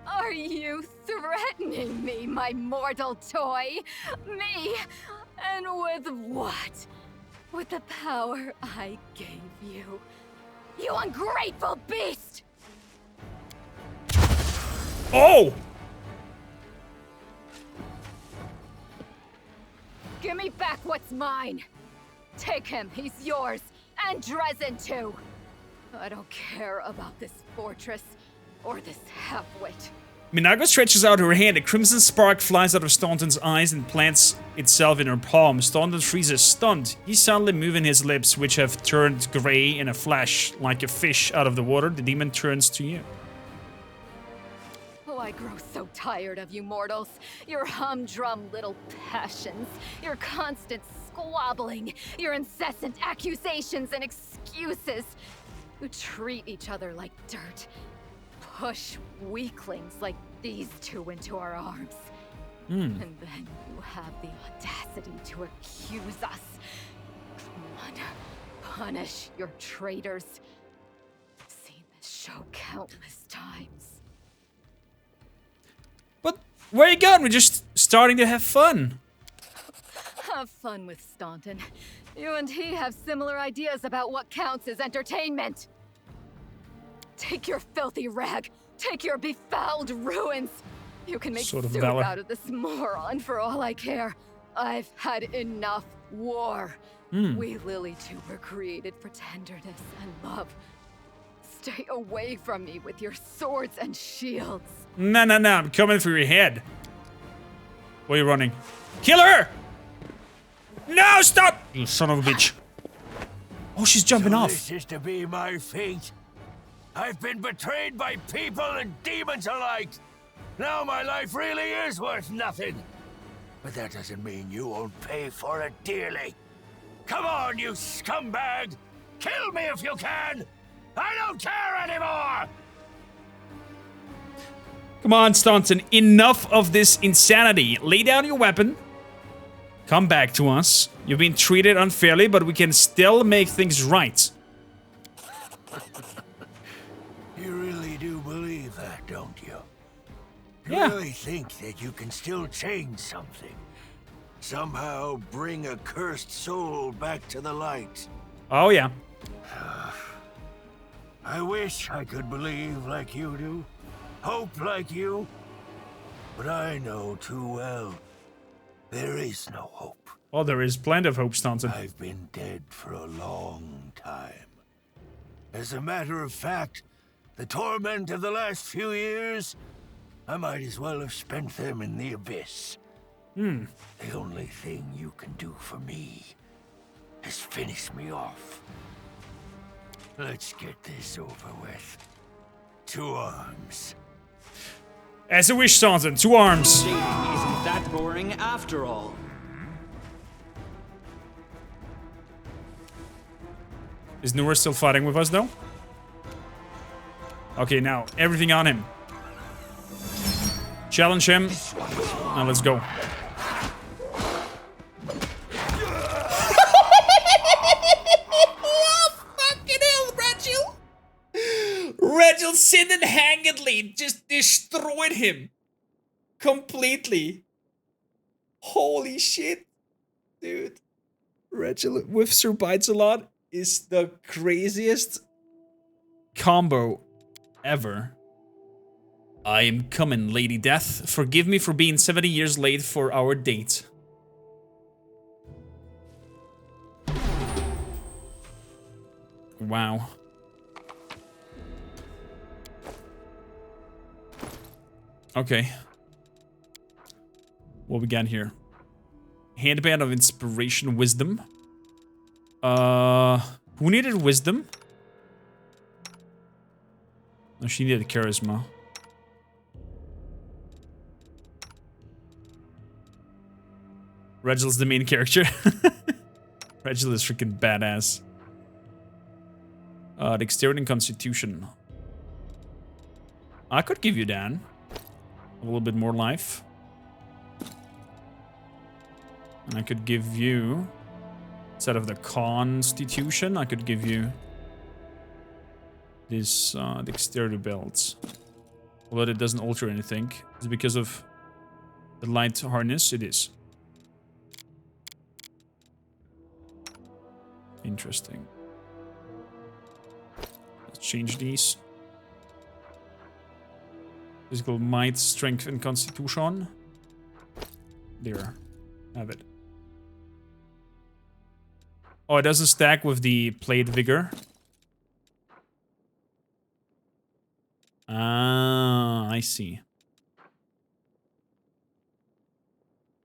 Are you threatening me, my mortal toy? Me, And with what? With the power I gave you. You ungrateful beast! Oh! Give me back what's mine. Take him, he's yours. And Drezen too. I don't care about this fortress or this half-wit. Minago stretches out her hand. A crimson spark flies out of Staunton's eyes and plants itself in her palm. Staunton freezes, stunned. He's suddenly moving his lips, which have turned gray in a flash. Like a fish out of the water, the demon turns to you. Oh, I grow so tired of you mortals. Your humdrum little passions. Your constant squabbling. Your incessant accusations and excuses. You treat each other like dirt. Push weaklings like these two into our arms. And then you have the audacity to accuse us. Come on, punish your traitors. I've seen this show countless times. But where you going? We're just starting to have fun. Have fun with Staunton. You and he have similar ideas about what counts as entertainment. Take your filthy rag. Take your befouled ruins. You can make Sort of soup valor. out of this moron for all I care. I've had enough war. We Lily two were created for tenderness and love. Stay away from me with your swords and shields. No, no, no. I'm coming for your head. Where are you running? Kill her! No, stop! You son of a bitch. Oh, she's jumping So off. This is to be my fate. I've been betrayed by people and demons alike. Now my life really is worth nothing. But that doesn't mean you won't pay for it dearly. Come on, you scumbag! Kill me if you can! I don't care anymore! Come on, Staunton. Enough of this insanity. Lay down your weapon. Come back to us. You've been treated unfairly, but we can still make things right. You really do believe that, don't you? You Yeah. really think that you can still change something? Somehow bring a cursed soul back to the light? Oh, yeah. I wish I could believe like you do, hope like you, but I know too well there is no hope. Oh, there is plenty of hope, Staunton. I've been dead for a long time. As a matter of fact, the torment of the last few years, I might as well have spent them in the abyss. The only thing you can do for me is finish me off. Let's get this over with. To arms. As a wish, Staunton. 2 arms. Dating isn't that boring after all. Is Noor still fighting with us, though? Okay, now, everything on him. Challenge him. Now, let's go. Fucking hell, Rachel! Rachel single-handedly just destroyed him. Completely. Holy shit. Dude. Rachel with Sir Bites a lot is the craziest combo ever. I am coming, Lady Death. Forgive me for being 70 years late for our date. Wow. Okay. What we got here? Handband of Inspiration Wisdom. Who needed wisdom? No, she needed charisma. Reginald's the main character. Reginald is freaking badass. Dexterity and Constitution. I could give you Dan. A little bit more life. And I could give you, instead of the Constitution, I could give you this Dexterity belt. Although it doesn't alter anything. Is it because of the light harness? It is. Interesting. Let's change these. Physical might, strength, and constitution. There. Have it. Oh, it doesn't stack with the plate vigor. Ah, I see.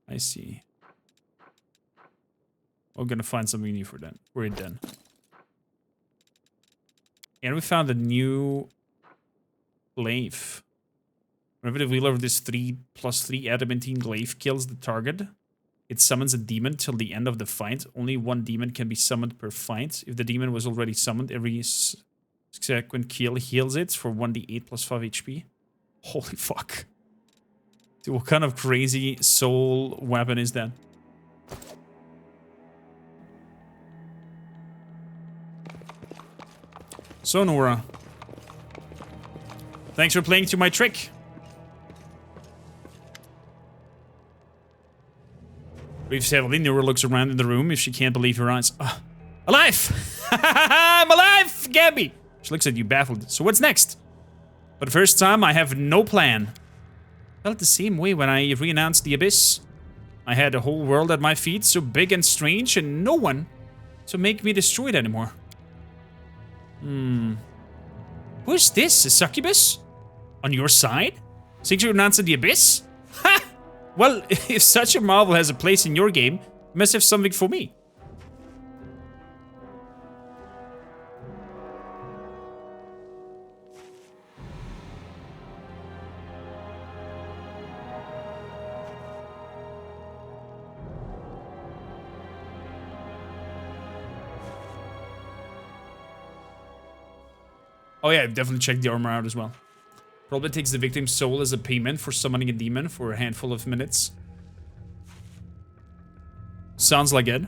I see. We're gonna find something new for it then. And we found a new glaive. Whenever the wielder of this 3+3 adamantine glaive kills the target, it summons a demon till the end of the fight. Only one demon can be summoned per fight. If the demon was already summoned, every subsequent kill heals it for 1d8 plus 5 HP. Holy fuck. Dude, what kind of crazy soul weapon is that? So, Nora. Thanks for playing to my trick. We've settled in. Nora looks around in the room if she can't believe her eyes. Alive! I'm alive, Gabby! She looks at you baffled. So what's next? For the first time, I have no plan. Felt the same way when I re-announced the Abyss. I had a whole world at my feet, so big and strange, and no one to make me destroy it anymore. Who's this? A succubus? On your side? Since you announced the Abyss? Ha! Well, if such a marvel has a place in your game, you must have something for me. Oh yeah, definitely check the armor out as well. Probably takes the victim's soul as a payment for summoning a demon for a handful of minutes. Sounds like it.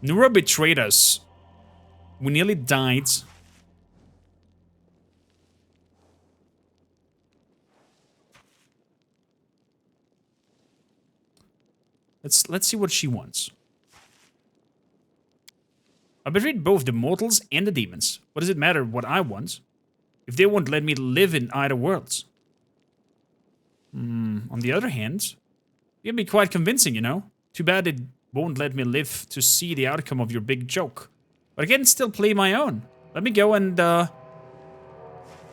Nura betrayed us. We nearly died. Let's see what she wants. I betrayed both the mortals and the demons. What does it matter what I want? If they won't let me live in either worlds. On the other hand, you can be quite convincing, you know? Too bad it won't let me live to see the outcome of your big joke. But I can still play my own. Let me go and, a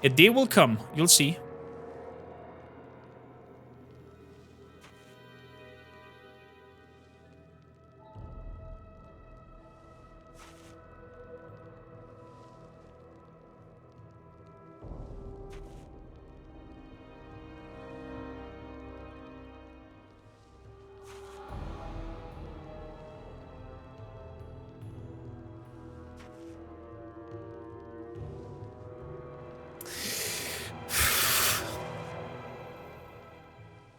day will come. You'll see.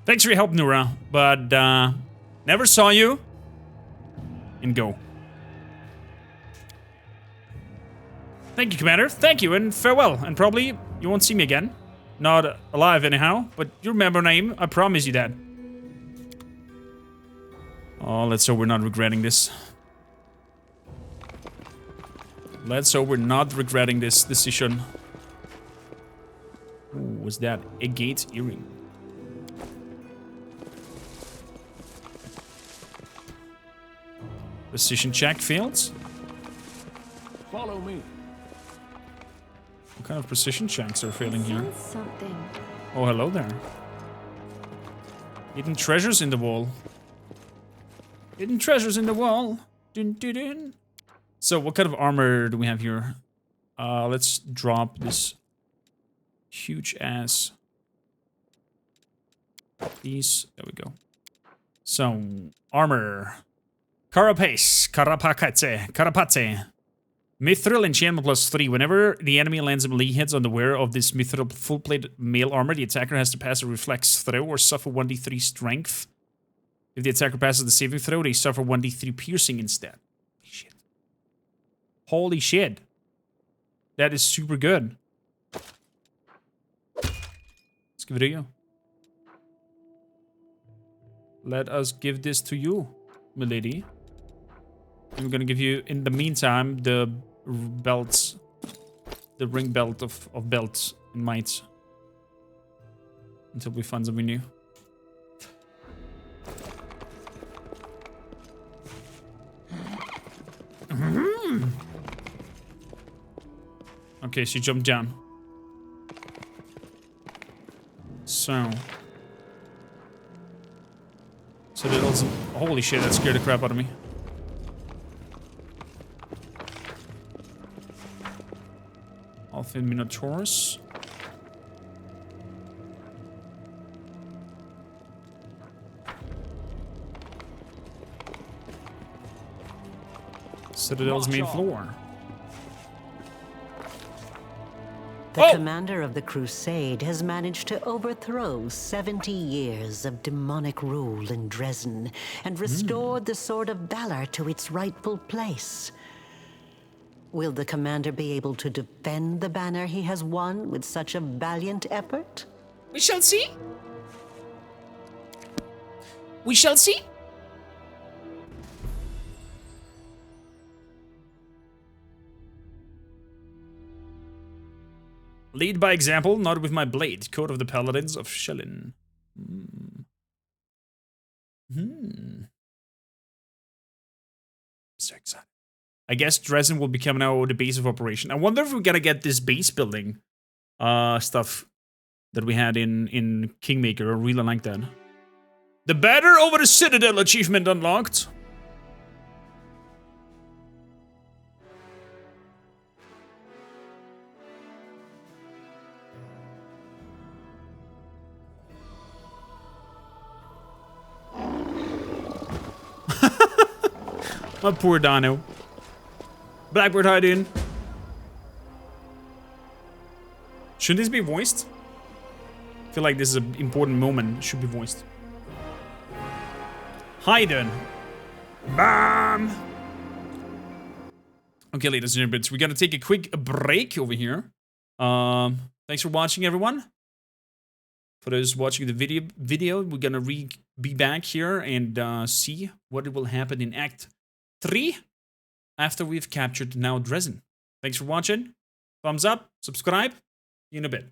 Thanks for your help, Nura, but never saw you. And go. Thank you, Commander. Thank you, and farewell. And probably you won't see me again. Not alive anyhow, but you remember my name. I promise you that. Oh, let's hope we're not regretting this. Let's hope we're not regretting this decision. Ooh, was that a gate earring? Precision check failed. Follow me. What kind of precision checks are failing here? Something. Oh, hello there. Hidden treasures in the wall. Hidden treasures in the wall. Dun, dun, dun. So, what kind of armor do we have here? Let's drop this huge ass. These. There we go. So, armor. Carapace, Carapace. Mithril enchantment +3. Whenever the enemy lands a melee hits on the wearer of this mithril full-plate mail armor, the attacker has to pass a reflex throw or suffer 1d3 strength. If the attacker passes the saving throw, they suffer 1d3 piercing instead. Shit. Holy shit. That is super good. Let's give it a go. Let us give this to you, milady. I'm gonna give you, in the meantime, the belts. The ring belt of belts and mites. Until we find something new. Okay, she jumped down. So that also... Holy shit, that scared the crap out of me. Alpha Minotaurus. Citadel's main floor. The commander of the crusade has managed to overthrow 70 years of demonic rule in Drezen and restored the Sword of Valor to its rightful place. Will the commander be able to defend the banner he has won with such a valiant effort? We shall see. We shall see. Lead by example, not with my blade. Code of the Paladins of Shellin. So excited. I guess Drezen will become now the base of operation. I wonder if we're gonna get this base building stuff that we had in Kingmaker. I really like that. The Banner over the Citadel achievement unlocked. My poor Dino. Blackbird, how you doing? Shouldn't this be voiced? I feel like this is an important moment. It should be voiced. Hayden. Bam! Okay, ladies and gentlemen, we're gonna take a quick break over here. Thanks for watching, everyone. For those watching the video, we're gonna be back here and see what will happen in Act 3 after we've captured now Drezen. Thanks for watching. Thumbs up, subscribe. See you in a bit.